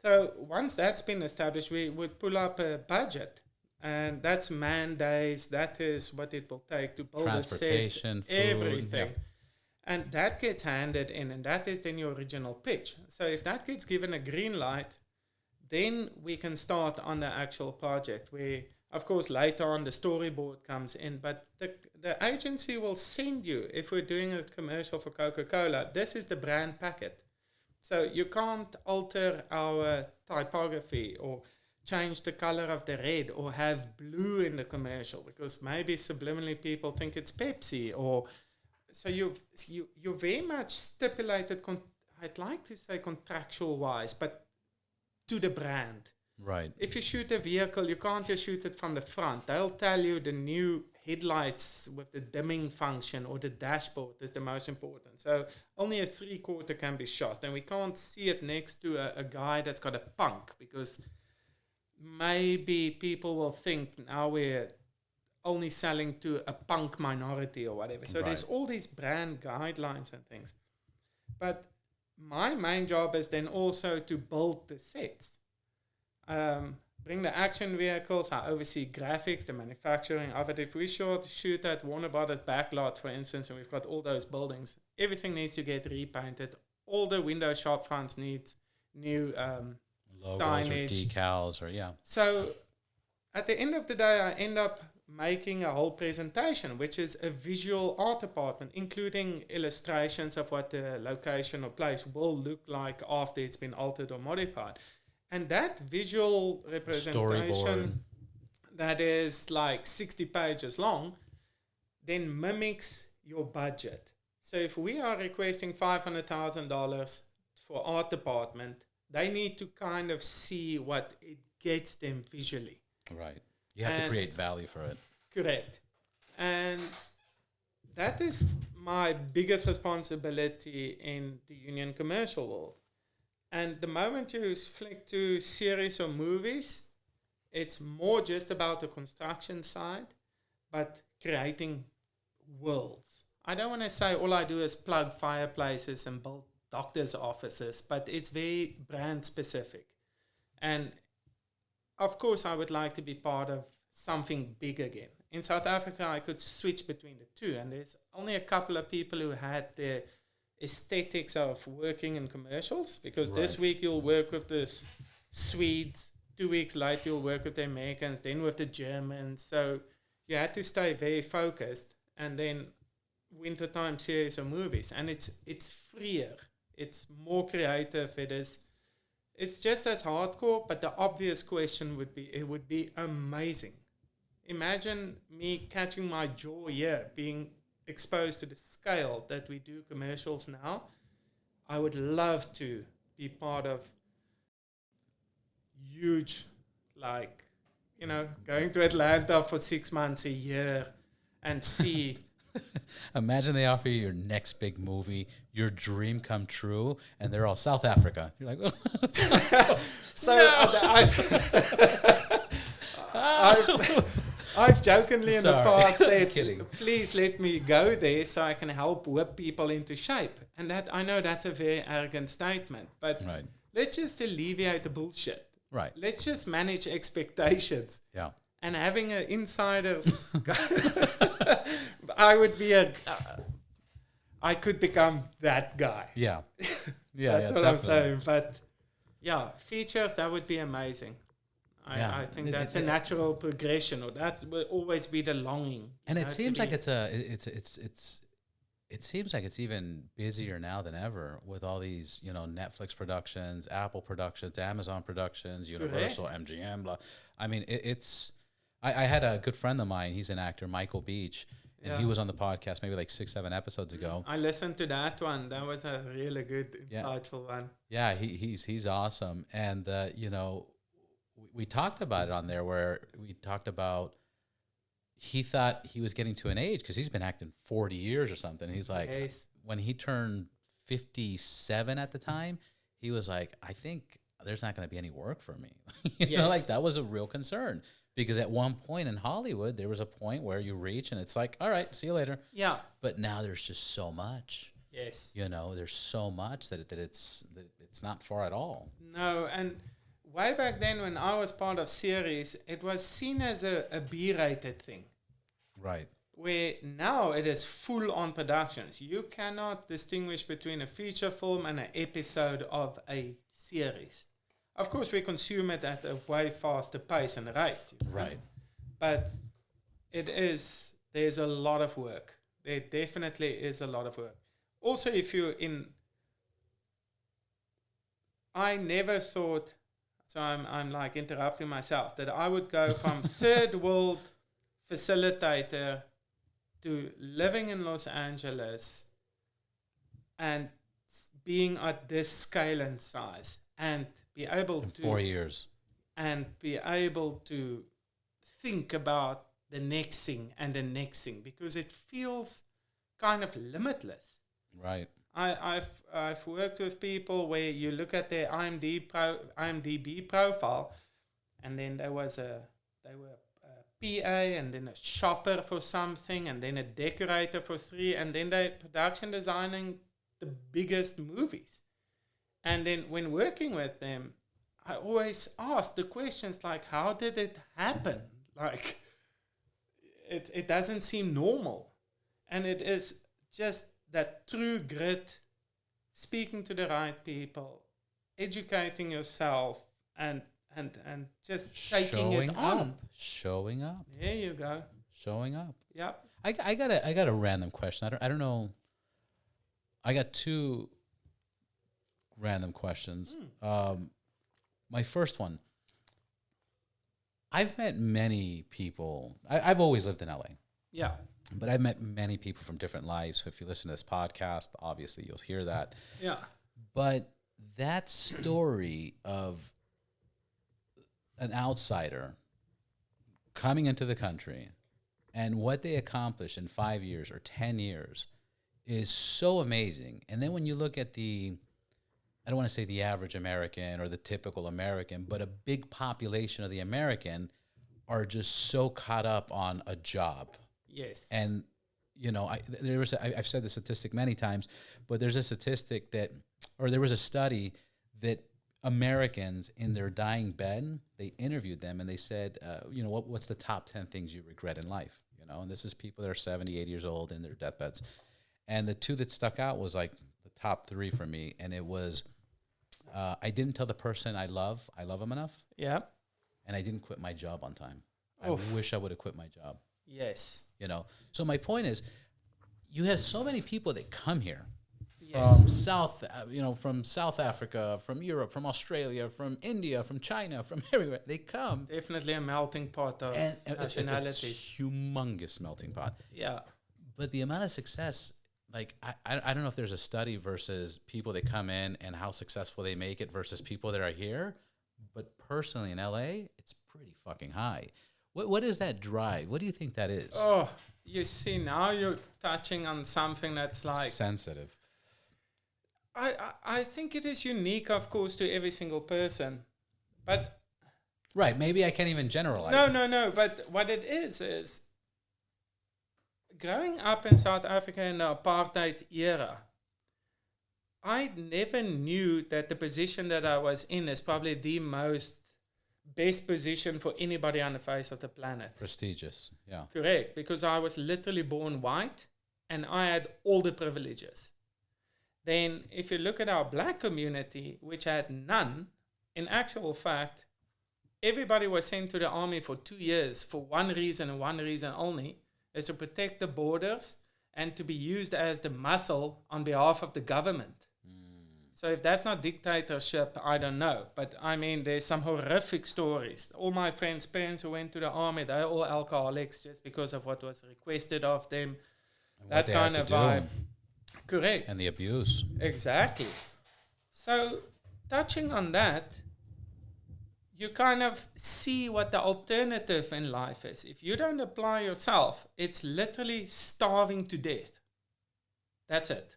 So once that's been established, we would pull up a budget. And that's man days. That is what it will take to build a set. Transportation, food, everything. Yeah. And that gets handed in, and that is then your original pitch. So if that gets given a green light, then we can start on the actual project where, of course, later on the storyboard comes in. But the agency will send you, if we're doing a commercial for Coca-Cola, this is the brand packet. So you can't alter our typography or change the color of the red or have blue in the commercial because maybe subliminally people think it's Pepsi. Or so you're very much stipulated, I'd like to say contractual wise, but to the brand. Right. If you shoot a vehicle, you can't just shoot it from the front. They'll tell you the new headlights with the dimming function or the dashboard is the most important. So only a 3/4 can be shot, and we can't see it next to a guy that's got a punk because maybe people will think now we're only selling to a punk minority or whatever. So there's all these brand guidelines and things. But my main job is then also to build the sets. Bring the action vehicles. I oversee graphics, the manufacturing of it. If we shoot at Warner Brothers backlot, for instance, and we've got all those buildings, everything needs to get repainted. All the window shop fronts needs new logos signage, or decals, or So at the end of the day, I end up making a whole presentation, which is a visual art department, including illustrations of what the location or place will look like after it's been altered or modified. And that visual representation that is like 60 pages long then mimics your budget. So if we are requesting $500,000 for art department, they need to kind of see what it gets them visually. Right. You have to create value for it. Correct. And that is my biggest responsibility in the union commercial world. And the moment you flick to series or movies, it's more just about the construction side, but creating worlds. I don't want to say all I do is plug fireplaces and build doctor's offices, but it's very brand specific. And of course, I would like to be part of something big again. In South Africa, I could switch between the two, and there's only a couple of people who had the aesthetics of working in commercials, because this week you'll work with the Swedes, 2 weeks later you'll work with the Americans, then with the Germans. So you had to stay very focused, and then wintertime series or movies, and it's freer, it's more creative, it's just as hardcore. But the obvious question would be, it would be amazing. Imagine me catching my jaw here, being exposed to the scale that we do commercials now, I would love to be part of huge, like, going to Atlanta for 6 months a year and see. Imagine they offer you your next big movie, your dream come true, and they're all South Africa. You're like, so I've jokingly in the past said, please let me go there so I can help whip people into shape. And that, I know that's a very arrogant statement, but let's just alleviate the bullshit. Right. Let's just manage expectations. Yeah. And having an insider's, I would be I could become that guy. Yeah. That's what I'm saying. But yeah, features, that would be amazing. I think that's a natural progression, or that will always be the longing. And it seems like it seems like it's even busier now than ever with all these, Netflix productions, Apple productions, Amazon productions, Universal, MGM, blah. I mean, I had a good friend of mine, he's an actor, Michael Beach, and he was on the podcast maybe like 6-7 episodes ago. I listened to that one. That was a really good, insightful one. Yeah, he's awesome. And, we talked about it on there where we talked about he thought he was getting to an age because he's been acting 40 years or something. He's like, when he turned 57 at the time, he was like, I think there's not going to be any work for me. Like that was a real concern because at one point in Hollywood, there was a point where you reach and it's like, all right, see you later. Yeah. But now there's just so much. Yes. There's so much that it's not far at all. No, and way back then when I was part of series, it was seen as a B-rated thing. Right. Where now it is full-on productions. You cannot distinguish between a feature film and an episode of a series. Of course, we consume it at a way faster pace and rate. Right. But there's a lot of work. There definitely is a lot of work. Also, I never thought, so I'm like interrupting myself, that I would go from third world facilitator to living in Los Angeles and being at this scale and size and be able in 4 years and be able to think about the next thing and the next thing, because it feels kind of limitless. Right. I've worked with people where you look at their IMDb profile, and then they were a PA, and then a shopper for something, and then a decorator for 3, and then they production designing the biggest movies. And then when working with them, I always ask the questions like, how did it happen? Like, it doesn't seem normal. And it is just that true grit, speaking to the right people, educating yourself, and just taking it on. Showing up. There you go. Showing up. Yep. I got a random question. I don't know. I got 2 random questions. My first one. I've met many people. I've always lived in LA. Yeah. But I've met many people from different lives. If you listen to this podcast, obviously you'll hear that. Yeah. But that story of an outsider coming into the country and what they accomplish in 5 years or 10 years is so amazing. And then when you look at I don't want to say the average American or the typical American, but a big population of the American are just so caught up on a job. Yes. And, I've said the statistic many times, but there's a statistic there was a study that Americans in their dying bed, they interviewed them and they said, what's the top 10 things you regret in life? And this is people that are 70, 80 years old in their deathbeds. And the 2 that stuck out was like the top 3 for me. And it was, I didn't tell the person I love them enough. Yeah. And I didn't quit my job on time. Oof. I wish I would have quit my job. Yes. So my point is, you have so many people that come here Yes. from South Africa, from Europe, from Australia, from India, from China, from everywhere. They come. Definitely a melting pot of And nationalities. it's a humongous melting pot. Yeah. But the amount of success, like, I don't know if there's a study versus people that come in and how successful they make it versus people that are here. But personally in LA, it's pretty fucking high. What is that drive? What do you think that is? Oh, you see, now you're touching on something that's like sensitive. I think it is unique, of course, to every single person. But right, maybe I can't even generalize. No. But what it is growing up in South Africa in the apartheid era, I never knew that the position that I was in is probably the best position for anybody on the face of the planet. Prestigious, yeah. Correct, because I was literally born white and I had all the privileges. Then if you look at our black community, which had none, in actual fact, everybody was sent to the army for 2 years for one reason and one reason only, is to protect the borders and to be used as the muscle on behalf of the government. So if that's not dictatorship, I don't know. But I mean, there's some horrific stories. All my friends' parents who went to the army, they're all alcoholics just because of what was requested of them. And that kind of vibe. Correct. And the abuse. Exactly. So touching on that, you kind of see what the alternative in life is. If you don't apply yourself, it's literally starving to death. That's it.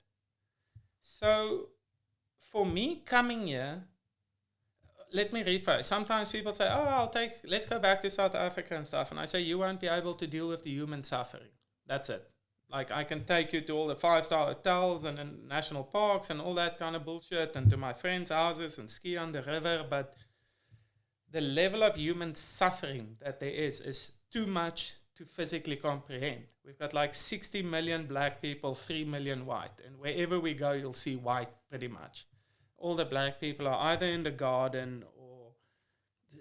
So for me coming here, let me rephrase. Sometimes people say, let's go back to South Africa and stuff. And I say, you won't be able to deal with the human suffering. That's it. Like, I can take you to all the 5-star hotels and national parks and all that kind of bullshit and to my friends' houses and ski on the river. But the level of human suffering that there is too much to physically comprehend. We've got like 60 million black people, 3 million white. And wherever we go, you'll see white pretty much. All the black people are either in the garden or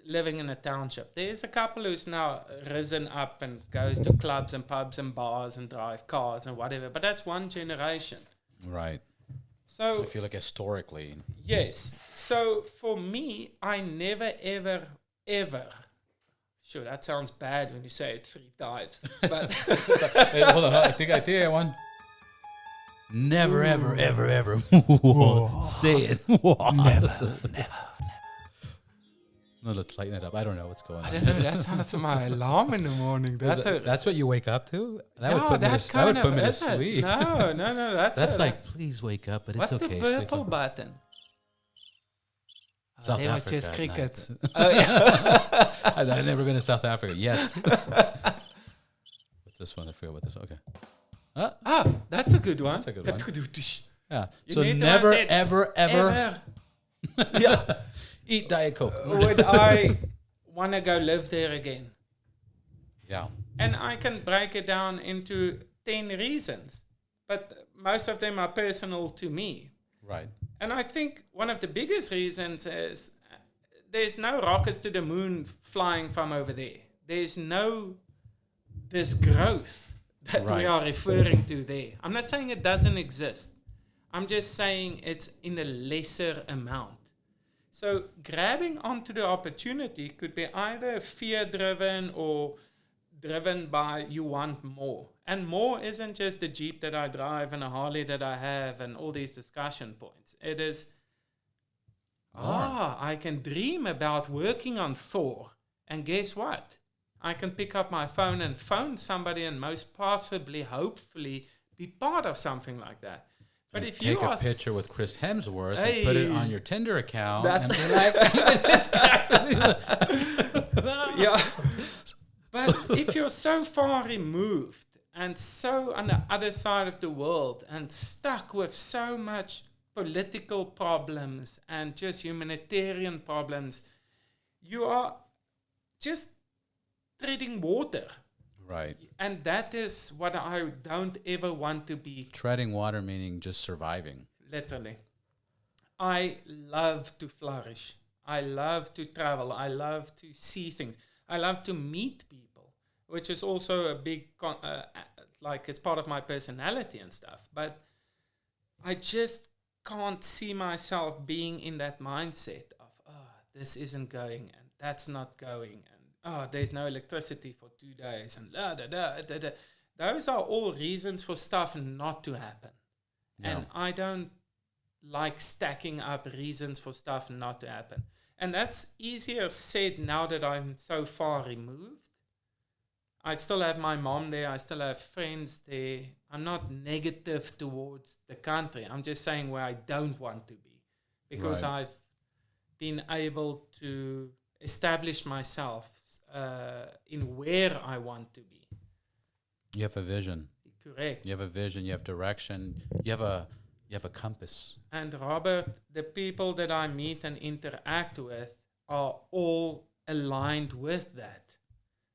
living in a township. There's a couple who's now risen up and goes to clubs and pubs and bars and drive cars and whatever. But that's one generation. Right. So if you look historically. Yes. So for me, I never, ever. Sure, that sounds bad when you say it 3 times. But hey, hold on, I think I won. Never, ever. Say it. Never. No, let's lighten it up. I don't know what's going on. I don't know. That sounds like my alarm in the morning. That's what you wake up to? That would put me to sleep. No. That's like, please wake up, but what's it's okay. What's the purple button? South they Africa. Were just crickets. Oh, yeah. I've never been to South Africa yet. What's this one? I forget what this. Okay. That's a good one. That's a good one. Yeah. You so never, ever. Yeah. Eat Diet Coke. Would I want to go live there again? Yeah. And I can break it down into 10 reasons, but most of them are personal to me. Right. And I think one of the biggest reasons is there's no rockets to the moon flying from over there. There's no this growth that we are referring to there. I'm not saying it doesn't exist. I'm just saying it's in a lesser amount. So grabbing onto the opportunity could be either fear-driven or driven by you want more. And more isn't just the Jeep that I drive and a Harley that I have and all these discussion points. It is, I can dream about working on Thor. And guess what? I can pick up my phone and phone somebody and most possibly, hopefully, be part of something like that. But if you take a picture with Chris Hemsworth and put it on your Tinder account and be like, this guy. Yeah. But if you're so far removed and so on the other side of the world and stuck with so much political problems and just humanitarian problems, you are just treading water. Right. And that is what I don't ever want to be. Treading water meaning just surviving. Literally. I love to flourish. I love to travel. I love to see things. I love to meet people, which is also a big, it's part of my personality and stuff. But I just can't see myself being in that mindset of, this isn't going and that's not going. And, there's no electricity for 2 days. And those are all reasons for stuff not to happen. Yeah. And I don't like stacking up reasons for stuff not to happen. And that's easier said now that I'm so far removed. I still have my mom there. I still have friends there. I'm not negative towards the country. I'm just saying where I don't want to be. Because I've been able to establish myself in where I want to be. You have a vision. Correct. You have a vision. You have direction. You have a compass. And Robert, the people that I meet and interact with are all aligned with that.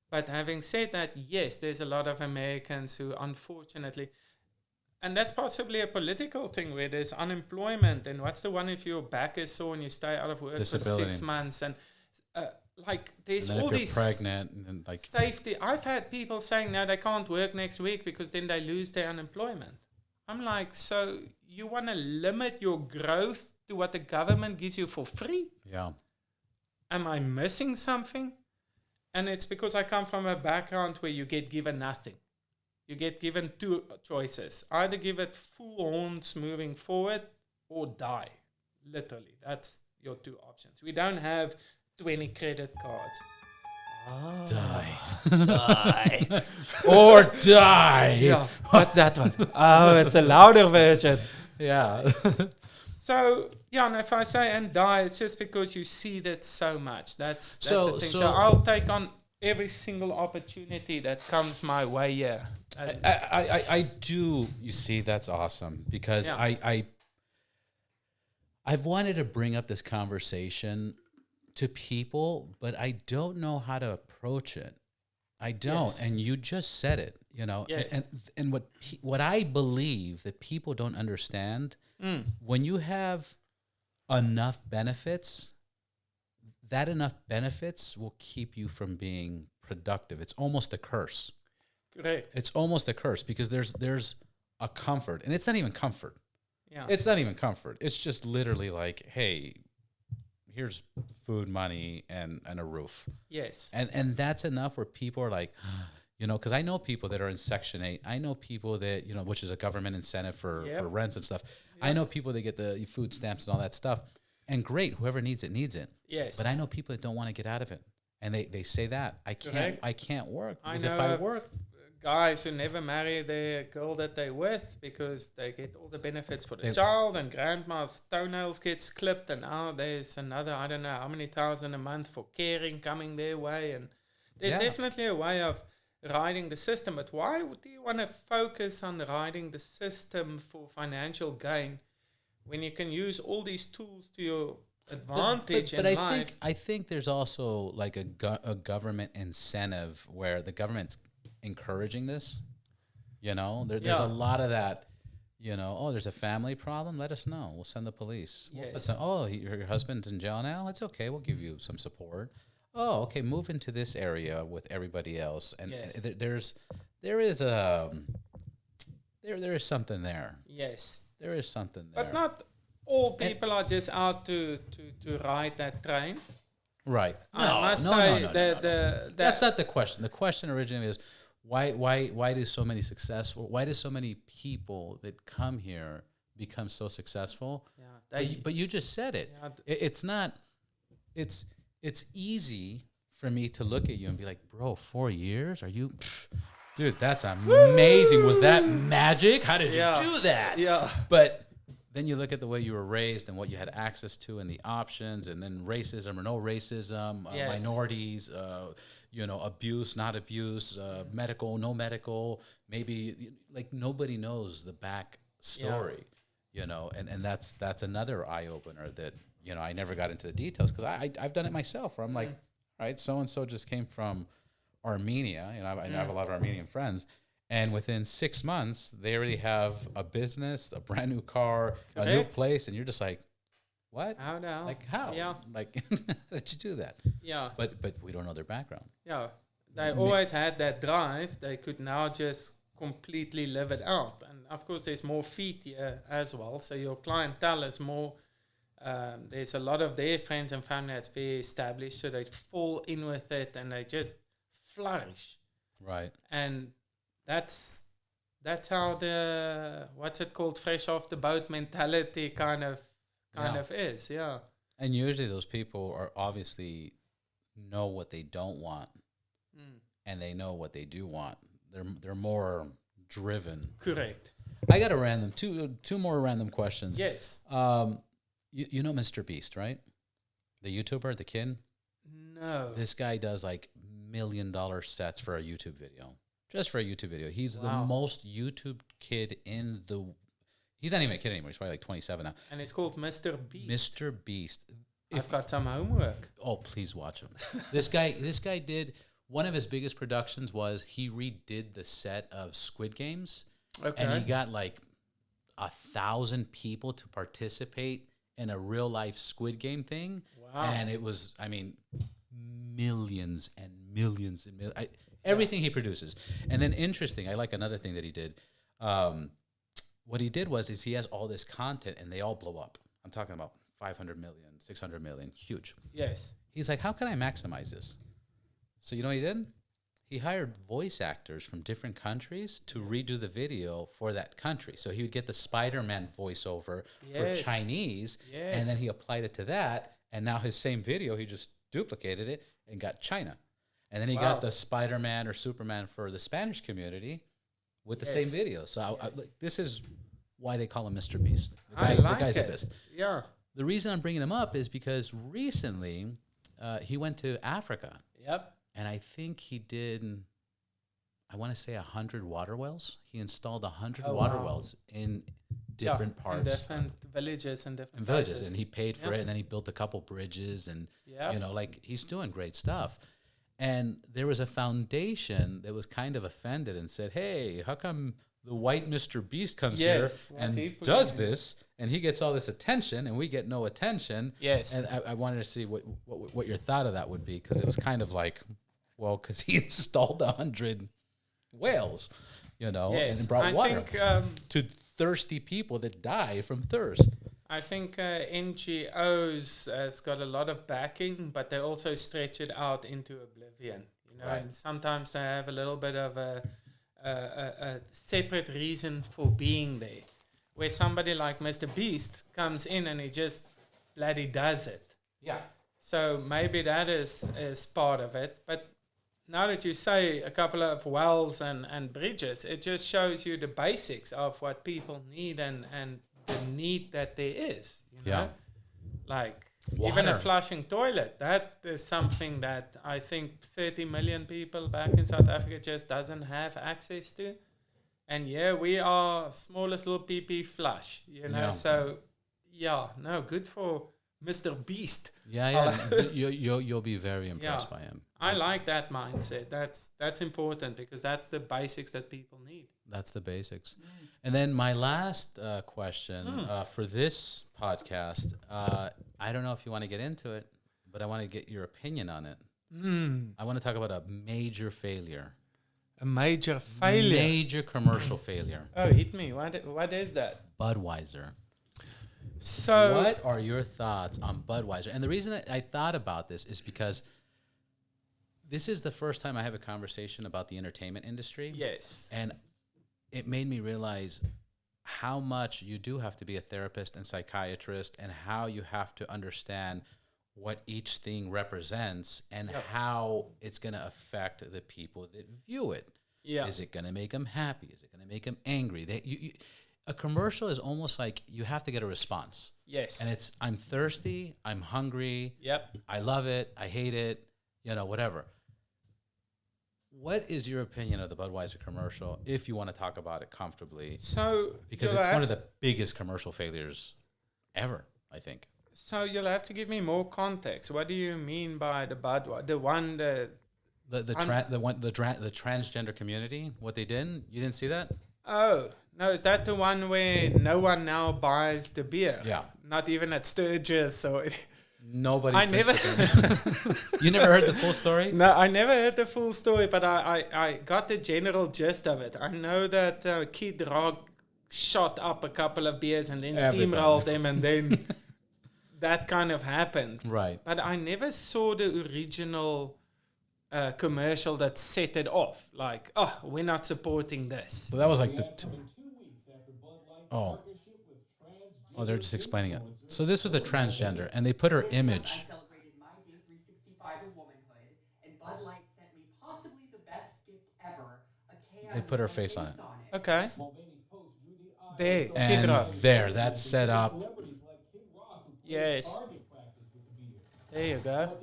But having said that, yes, there's a lot of Americans who unfortunately, and that's possibly a political thing where there's unemployment. And what's the one if your back is sore and you stay out of work Disability. for 6 months? And like there's And then all if these you're pregnant and like safety. I've had people saying now they can't work next week because then they lose their unemployment. I'm like, so you want to limit your growth to what the government gives you for free? yeah. Am I missing something? And it's because I come from a background where you get given nothing. You get given two choices. Either give it full horns moving forward or die. Literally, that's your two options. We don't have 20 credit cards. Die. Die. Or die. Yeah, what's that one? Oh, it's a louder version. Yeah. So, yeah, and if I say and die, it's just because you see that so much. That's the thing. So I'll take on every single opportunity that comes my way here. I do. You see, that's awesome because I've wanted to bring up this conversation to people, but I don't know how to approach it. I don't, Yes. and you just said it. You know, Yes. and what I believe that people don't understand when you have enough benefits, that enough benefits will keep you from being productive. It's almost a curse. Correct. It's almost a curse because there's a comfort, and it's not even comfort. Yeah. It's not even comfort. It's just literally like, hey, here's food, money, and a roof. Yes. And that's enough where people are like, you know, because I know people that are in Section 8. I know people that, you know, which is a government incentive for rents and stuff. Yep. I know people that get the food stamps and all that stuff. And great, whoever needs it needs it. Yes. But I know people that don't want to get out of it. And they say that. I can't work. Because if I I work, guys who never marry their girl that they're with because they get all the benefits for the child, and grandma's toenails gets clipped, and now there's another, I don't know how many thousand a month for caring coming their way. And there's definitely a way of riding the system. But why do you want to focus on riding the system for financial gain when you can use all these tools to your advantage in life? I think there's also like a government incentive where the government's encouraging this. You know, there's a lot of that. You know, oh, there's a family problem. Let us know. We'll send the police. Yes. Your husband's in jail now. It's okay. We'll give you some support. Oh, okay. Move into this area with everybody else. And there is something there. Yes. There is something there. But not all people are just out to ride that train. Right. I must say that's not the question. The question originally is why do so many people that come here become so successful? Yeah, but you just said it. Yeah, it's easy for me to look at you and be like, bro, 4 years? Are you, dude? That's amazing. Woo! Was that magic? How did you do that? Yeah. But then you look at the way you were raised and what you had access to and the options, and then racism or no racism, minorities, abuse, not abuse, medical, no medical, maybe like nobody knows the back story, and that's another eye opener that, I never got into the details because I've done it myself where I'm like, all right, so-and-so just came from Armenia, I have a lot of Armenian friends. And within 6 months, they already have a business, a brand new car, a new place, and you're just like, what? How now? Like, how? Yeah. Like, how did you do that? Yeah. But we don't know their background. Yeah. They always had that drive. They could now just completely live it out. And, of course, there's more feet here as well. So your clientele is more, there's a lot of their friends and family that's very established. So they fall in with it and they just flourish. Right. And that's how the what's it called, fresh off the boat mentality kind of is. Yeah. And usually those people are obviously know what they don't want, and they know what they do want. They're more driven. Correct. I got a two more random questions. Yes. You know Mr. Beast, right? The YouTuber, the kid. No. This guy does like $1 million sets for a YouTube video. Just for a YouTube video. He's the most YouTube kid in the... He's not even a kid anymore. He's probably like 27 now. And it's called Mr. Beast. Mr. Beast. I've got some homework. Oh, please watch him. This guy did... One of his biggest productions was he redid the set of Squid Games. Okay. And he got like 1,000 people to participate in a real-life Squid Game thing. Wow. And it was, I mean, millions and millions and millions. Everything he produces. And then interesting, I like another thing that he did. What he did was he has all this content and they all blow up. I'm talking about 500 million, 600 million, huge. Yes. He's like, how can I maximize this? So you know what he did? He hired voice actors from different countries to redo the video for that country. So he would get the Spider-Man voiceover for Chinese, and then he applied it to that, and now his same video, he just duplicated it and got China. And then he got the Spider-Man or Superman for the Spanish community with the same video. So this is why they call him Mr. Beast. The guy's the best. Yeah. The reason I'm bringing him up is because recently he went to Africa. Yep. And I think he did, I want to say 100 water wells. He installed 100 water wells in different parts. In different villages and different villages. places. And he paid for it. And then he built a couple bridges. And, you know, like he's doing great stuff. And there was a foundation that was kind of offended and said, hey, how come the white Mr. Beast comes here and does this? And he gets all this attention and we get no attention. Yes. And I wanted to see what your thought of that would be, because it was kind of like, well, because he installed 100 whales, you know, and brought water to thirsty people that die from thirst. I think NGOs has got a lot of backing, but they also stretch it out into oblivion. You know, and sometimes they have a little bit of a separate reason for being there, where somebody like Mr. Beast comes in and he just bloody does it. Yeah. So maybe that is part of it. But now that you say a couple of wells and bridges, it just shows you the basics of what people need and the need that there is. You know? Like water. Even a flushing toilet, that is something that I think 30 million people back in South Africa just doesn't have access to. And we are smallest little pee flush, you know. Yeah. So, good for Mr. Beast. Yeah. You'll be very impressed by him. I like that mindset. That's important because that's the basics that people need. That's the basics. And then my last question for this podcast, I don't know if you want to get into it, but I want to get your opinion on it. I want to talk about a major failure. A major failure? Major commercial failure. Oh, hit me. What is that? Budweiser. So, what are your thoughts on Budweiser? And the reason I thought about this is because this is the first time I have a conversation about the entertainment industry. Yes. And it made me realize how much you do have to be a therapist and psychiatrist, and how you have to understand what each thing represents and how it's going to affect the people that view it. Yeah. Is it going to make them happy? Is it going to make them angry? A commercial is almost like you have to get a response. Yes. And it's, I'm thirsty, I'm hungry, yep, I love it, I hate it, you know, whatever. What is your opinion of the Budweiser commercial, if you want to talk about it comfortably? So, because it's one of the biggest commercial failures ever, I think. So you'll have to give me more context. What do you mean by the Budweiser? The transgender community? What they did? You didn't see that? Oh no! Is that the one where no one now buys the beer? Yeah. Not even at Sturgis or. Nobody. You never heard the full story? No, I never heard the full story, but I got the general gist of it. I know that Kid Rock shot up a couple of beers and then steamrolled them, and then that kind of happened. Right. But I never saw the original commercial that set it off. Like, oh, we're not supporting this. So that was like Oh, they're just explaining it. So this was the transgender, and they put her image. I celebrated my day 365 of womanhood, and Bud Light sent me possibly the best gift ever. They put her face on it. Okay. There. Keep it And up. there, that's set up. Yes. There you go.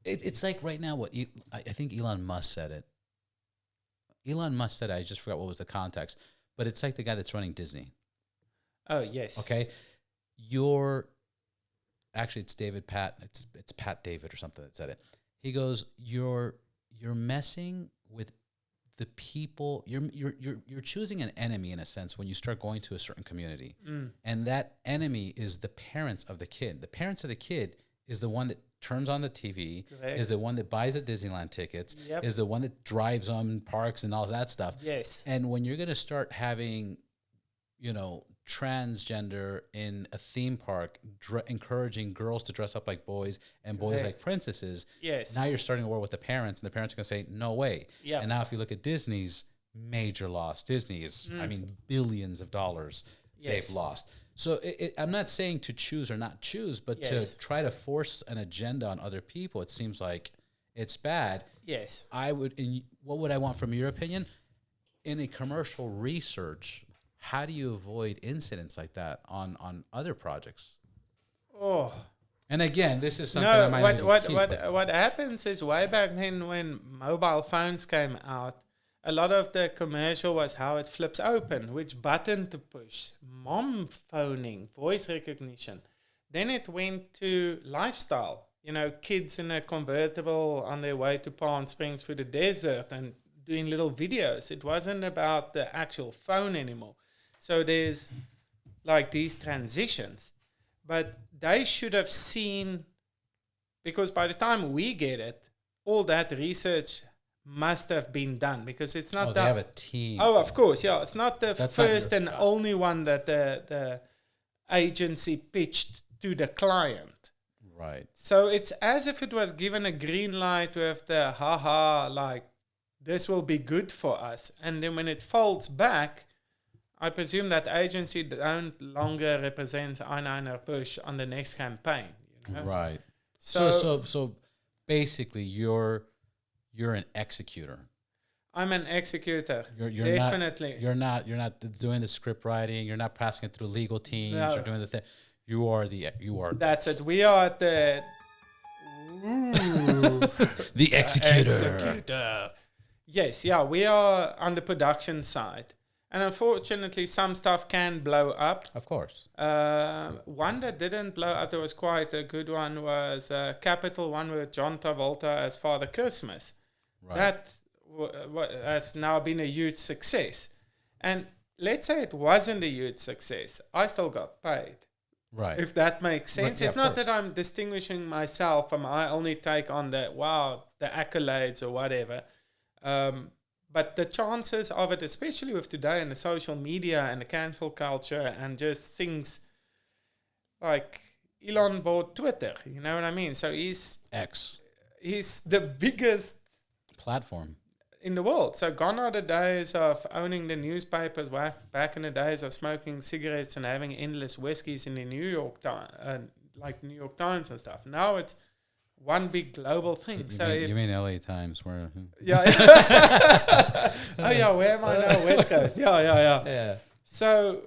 It's like right now what I think Elon Musk said it. Elon Musk said it. I just forgot what was the context. But it's like the guy that's running Disney. Oh, yes. Okay? Actually, it's David Pat. It's Pat David or something that said it. He goes, you're messing with the people. You're choosing an enemy in a sense when you start going to a certain community. And that enemy is the parents of the kid. The parents of the kid is the one that turns on the TV, Correct. is the one that buys the Disneyland tickets, Yep. is the one that drives on parks and all that stuff. Yes. And when you're going to start having, transgender in a theme park, encouraging girls to dress up like boys and boys Correct. like princesses, Yes. now you're starting a war with the parents, and the parents are going to say, no way. Yeah. And now if you look at Disney's major loss, Disney is, billions of dollars Yes. they've lost. So I'm not saying to choose or not choose, but Yes. to try to force an agenda on other people, it seems like it's bad. Yes. What would I want from your opinion? In a commercial research, how do you avoid incidents like that on other projects? Oh. And again, this is something No, I might what happens is way back then when mobile phones came out, a lot of the commercial was how it flips open, which button to push, mom phoning, voice recognition. Then it went to lifestyle, kids in a convertible on their way to Palm Springs through the desert and doing little videos. It wasn't about the actual phone anymore. So there's like these transitions. But they should have seen, because by the time we get it, all that research must have been done, because it's not they that. have a team. Oh, of course, yeah. It's not the That's first not and only one that the agency pitched to the client. Right. So it's as if it was given a green light with the like, this will be good for us. And then when it folds back, I presume that agency don't longer represent Einheiner-Busch on the next campaign. Right. So basically, you're an executor. I'm an executor. You're definitely. Not. You're not doing the script writing. You're not passing it through legal teams. No. You're doing the thing. You are. That's it. We are the the executor. executor. Yes, yeah, we are on the production side. And unfortunately, some stuff can blow up. Of course. One that didn't blow up, that was quite a good one, was Capital One with John Travolta as Father Christmas. Right. That has now been a huge success. And let's say it wasn't a huge success. I still got paid. Right. If that makes sense. Yeah, it's not that I'm distinguishing myself from my only take on the accolades or whatever. But the chances of it, especially with today and the social media and the cancel culture and just things like Elon bought Twitter, you know what I mean? So he's the biggest platform in the world. So gone are the days of owning the newspapers, back in the days of smoking cigarettes and having endless whiskeys in the New York Times and stuff. Now it's one big global thing. You mean LA Times? Where? Yeah. Oh yeah, where am I now? West Coast. Yeah. So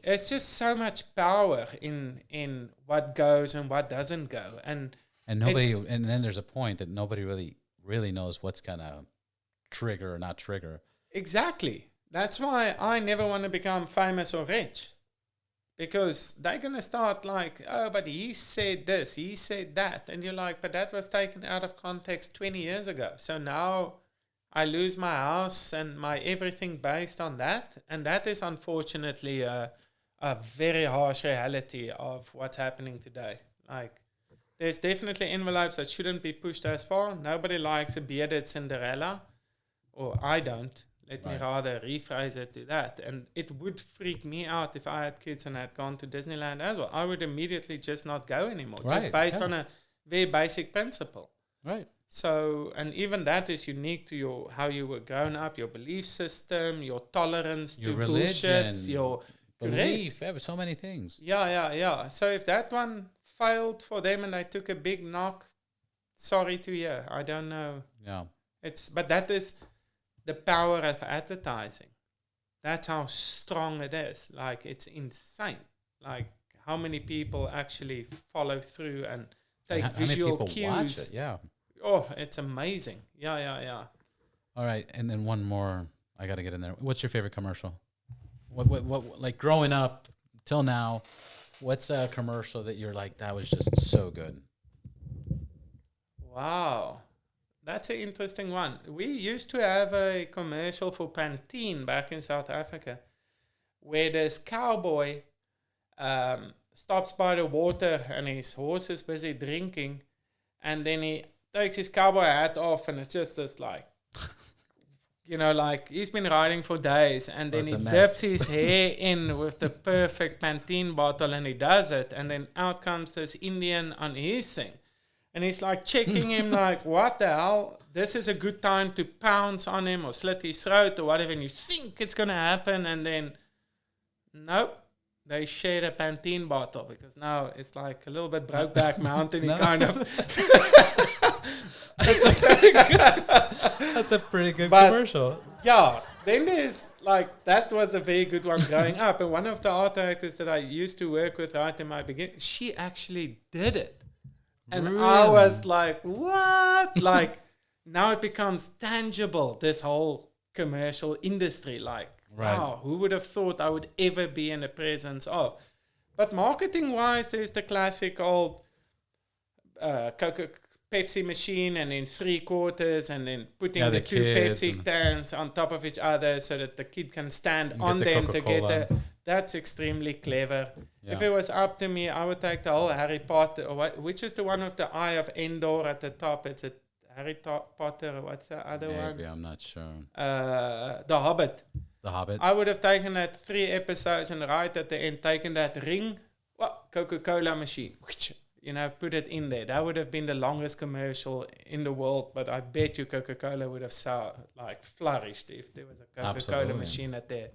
it's just so much power in what goes and what doesn't go, and nobody. And then there's a point that nobody really knows what's gonna trigger or not trigger. Exactly. That's why I never want to become famous or rich. Because they're going to start like, oh, but he said this, he said that. And you're like, but that was taken out of context 20 years ago. So now I lose my house and my everything based on that. And that is unfortunately a very harsh reality of what's happening today. Like, there's definitely envelopes that shouldn't be pushed as far. Nobody likes a bearded Cinderella. Or I don't. Let me rather rephrase it to that. And it would freak me out if I had kids and I had gone to Disneyland as well. I would immediately just not go anymore. Just based on a very basic principle. Right. So, and even that is unique to how you were grown up, your belief system, your tolerance Your to religion, bullshit, your belief, so many things. Yeah. So if that one failed for them and they took a big knock, sorry to hear. I don't know. Yeah. But that is the power of advertising. That's how strong it is. Like, it's insane. Like, how many people actually follow through and take visual cues. Watch it? Yeah. Oh, it's amazing. Yeah. All right, and then one more. I got to get in there. What's your favorite commercial? What like growing up till now, what's a commercial that you're like, that was just so good? Wow. That's an interesting one. We used to have a commercial for Pantene back in South Africa where this cowboy stops by the water and his horse is busy drinking, and then he takes his cowboy hat off, and it's just this like, like he's been riding for days, and then he dips his hair in with the perfect Pantene bottle, and he does it, and then out comes this Indian on his thing. And he's like checking him like, what the hell? This is a good time to pounce on him or slit his throat or whatever. And you think it's going to happen. And then, nope, they share a Pantene bottle because now it's like a little bit Brokeback Mountain kind of. That's a pretty good commercial. Yeah. Then there's like, that was a very good one growing up. And one of the art directors that I used to work with right in my beginning, she actually did it. And really? I was like, what? Like, now it becomes tangible, this whole commercial industry. Like, wow, who would have thought I would ever be in the presence of? But marketing-wise, there's the classic old Pepsi machine and then 3 quarters and then putting the 2 Pepsi cans on top of each other so that the kid can stand on them to get the... That's extremely clever. Yeah. If it was up to me, I would take the whole Harry Potter, which is the one with the Eye of Endor at the top. It's a Harry Potter, or what's the other one? Maybe, I'm not sure. The Hobbit. The Hobbit. I would have taken that 3 episodes and right at the end, taken that ring, Coca-Cola machine, put it in there. That would have been the longest commercial in the world, but I bet you Coca-Cola would have flourished if there was a Coca-Cola machine at the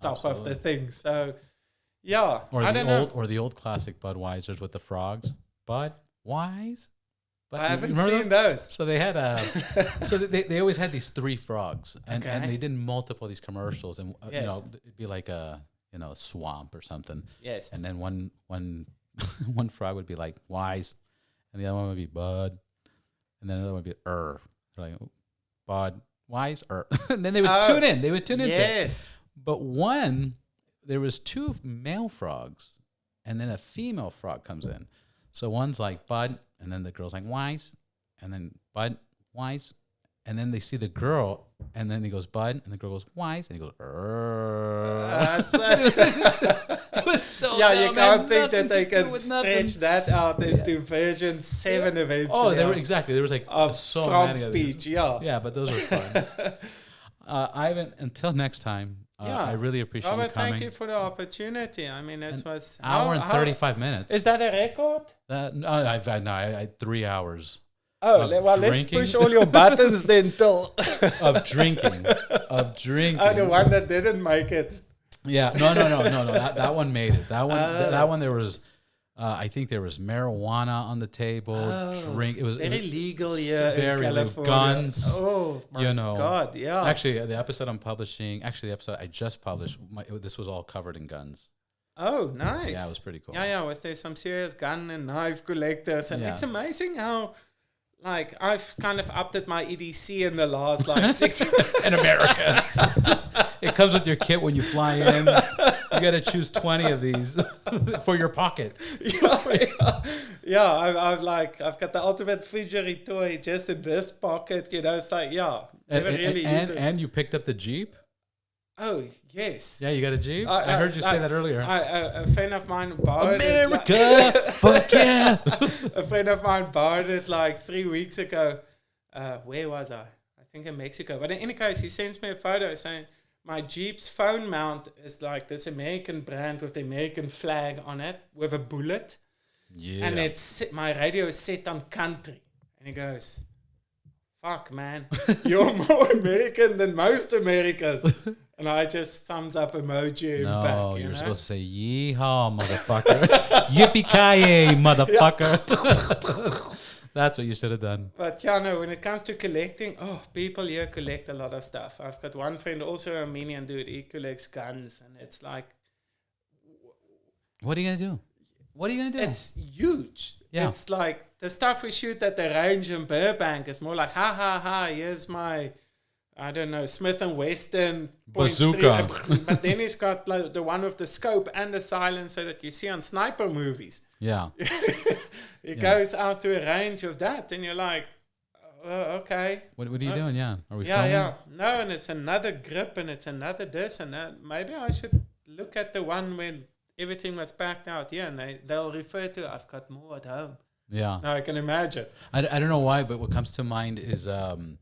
top of the thing. So, yeah. Or the old classic Budweisers with the frogs. Budwise? I haven't seen those. So they had so they always had these 3 frogs, and they did multiple of these commercials, and it'd be like a swamp or something. Yes. And then one frog would be like Wise, and the other one would be Bud, and then another one would be They're like Bud, Wise, and then they would tune in. They would tune in. Yes. But there was 2 male frogs, and then a female frog comes in. So one's like Bud, and then the girl's like Wise, and then Bud, Wise, and then they see the girl, and then he goes Bud, and the girl goes Wise, and he goes It was so dumb. You can't think that they can stretch that out into version 7 eventually. Oh, there was like so frog many speech, Yeah, but those were fun. Ivan, until next time. I really appreciate you coming. Thank you for the opportunity. I mean, it was an hour and 35 minutes. Is that a record? No, I had 3 hours. Oh, let's push all your buttons then till of drinking. Oh, the one that didn't make it. Yeah, no. That one made it. That one there was. I think there was marijuana on the table. It was very legal here in California. Guns. Oh my God! Yeah. Actually, the episode I just published, this was all covered in guns. Oh, nice. Yeah, it was pretty cool. Yeah. Was there some serious gun and knife collectors? And it's amazing how, like, I've kind of upped at my EDC in the last 6 in America. It comes with your kit when you fly in. You got to choose 20 of these for your pocket. I've got the ultimate fidgety toy just in this pocket. It's like, and you picked up the Jeep? Oh, yes. Yeah, you got a Jeep? I heard you say that earlier. A friend of mine borrowed America! Fuck yeah! A friend of mine borrowed it 3 weeks ago. Where was I? I think in Mexico. But in any case, he sends me a photo saying, my Jeep's phone mount is like this American brand with the American flag on it with a bullet. Yeah. And my radio is set on country. And he goes, fuck, man, you're more American than most Americans. And I just thumbs up emoji No, back. you're know? supposed to say yeehaw, motherfucker. Yippee-ki-yay, motherfucker. That's what you should have done. But yeah, no, when it comes to collecting, people here collect a lot of stuff. I've got one friend, also an Armenian dude, he collects guns. And it's like, What are you going to do? What are you going to do? it's huge. Yeah. It's like the stuff we shoot at the range in Burbank is more like, ha ha ha, here's my, I don't know, Smith & Wesson Bazooka. .3. But then he's got like the one with the scope and the silencer that you see on sniper movies. Yeah. It goes out to a range of that, and you're like, okay. What are you doing? Yeah. Are we Yeah, filming? yeah. No, and it's another grip, and it's another this and that. Maybe I should look at the one when everything was packed out here, and they'll refer to, I've got more at home. Yeah. Now I can imagine. I don't know why, but what comes to mind is Arnold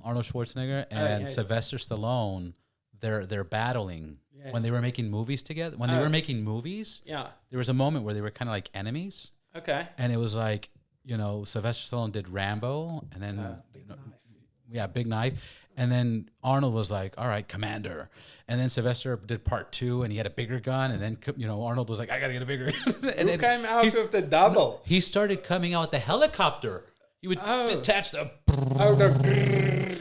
Schwarzenegger and yes. Sylvester Stallone. They're battling when they were making movies together. When they were making movies, Yeah. there was a moment where they were kind of like enemies, Okay. and it was like, Sylvester Stallone did Rambo, and then Big Knife, and then Arnold was like, all right, Commander, and then Sylvester did part 2, and he had a bigger gun, and then Arnold was like, I gotta get a bigger gun. And Who came out with the double? he started coming out with the helicopter. He would detach the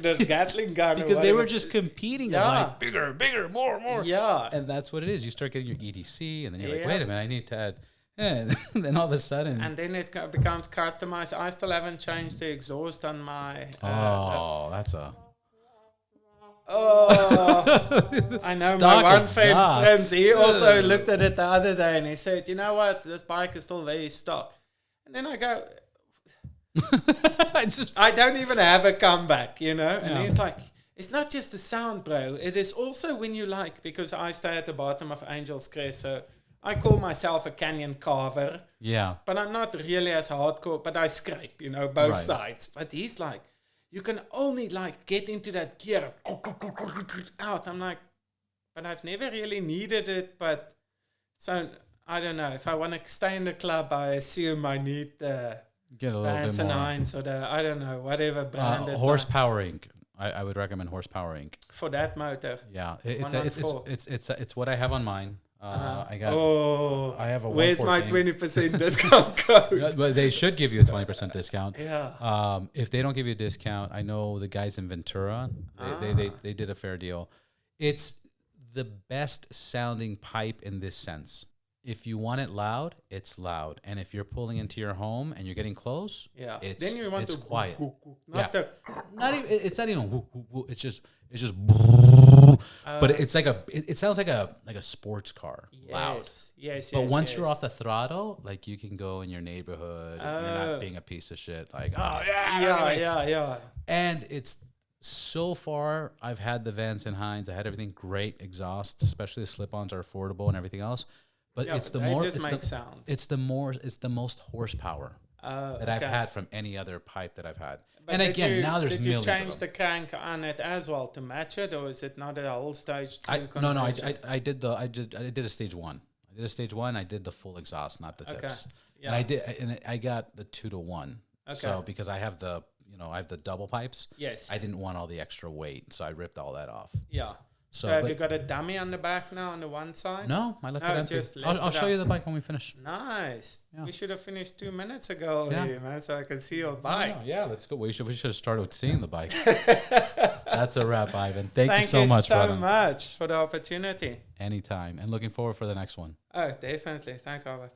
The Gatling gun. because they were just competing. Yeah. Like bigger, more. Yeah. And that's what it is. You start getting your EDC, and then you're like, Yeah. wait a minute, I need to add. And then all of a sudden, And then it becomes customized. I still haven't changed the exhaust on my. that's a I know stock my one exhaust. friend, he also looked at it the other day and he said, you know what, this bike is still very stock. And then I go, I don't even have a comeback, And he's like, it's not just the sound, bro. It is also when you because I stay at the bottom of Angel's Crest, so I call myself a canyon carver. Yeah. But I'm not really as hardcore, but I scrape, both Right. sides. But he's like, you can only get into that gear out. I'm like, but I've never really needed it. But so I don't know. If I want to stay in the club, I assume I need the Get a little bit Vance and more. Hines or the, I don't know, whatever brand is Horsepower Inc. I would recommend Horsepower Inc. for that motor. Yeah, 114. it's what I have on mine. I got. I have a. Where's my 114. 20% discount code? But they should give you a 20% discount. Yeah. If they don't give you a discount, I know the guys in Ventura. They did a fair deal. It's the best sounding pipe in this sense. If you want it loud, it's loud, and if you're pulling into your home and you're getting close, Yeah. it's Then you want it's to quiet. not Yeah. the. Not even. It's not even. Woo, woo, woo. It's just. But it's like a. It sounds like a sports car. Loud. Yes. But once you're off the throttle, like you can go in your neighborhood and you're not being a piece of shit. Like, oh yeah. Yeah. And it's so far, I've had the Vance and Hines. I had everything great exhausts, especially the slip-ons are affordable and everything else. But Yeah, it's the they more. just It's make the, sound. it's the most horsepower that I've had from any other pipe that I've had. But And again, now there's did millions you of change them. the crank on it as well to match it, or is it not a whole stage? No. I did a stage 1. I did a stage 1. I did the full exhaust, not the tips. Yeah. And I got the 2-to-1. Okay. So because I have the double pipes. Yes. I didn't want all the extra weight, so I ripped all that off. Yeah. So, So have but- you got a dummy on the back now on the one side? No, I left it No, empty. just left I'll it show out. you the bike when we finish. Nice. Yeah. We should have finished 2 minutes ago already, man, so I can see your bike. Yeah, let's go. We should have started with seeing the bike. That's a wrap, Ivan. Thank you so much, brother. much for the opportunity. Anytime. And looking forward for the next one. Oh, definitely. Thanks, Albert.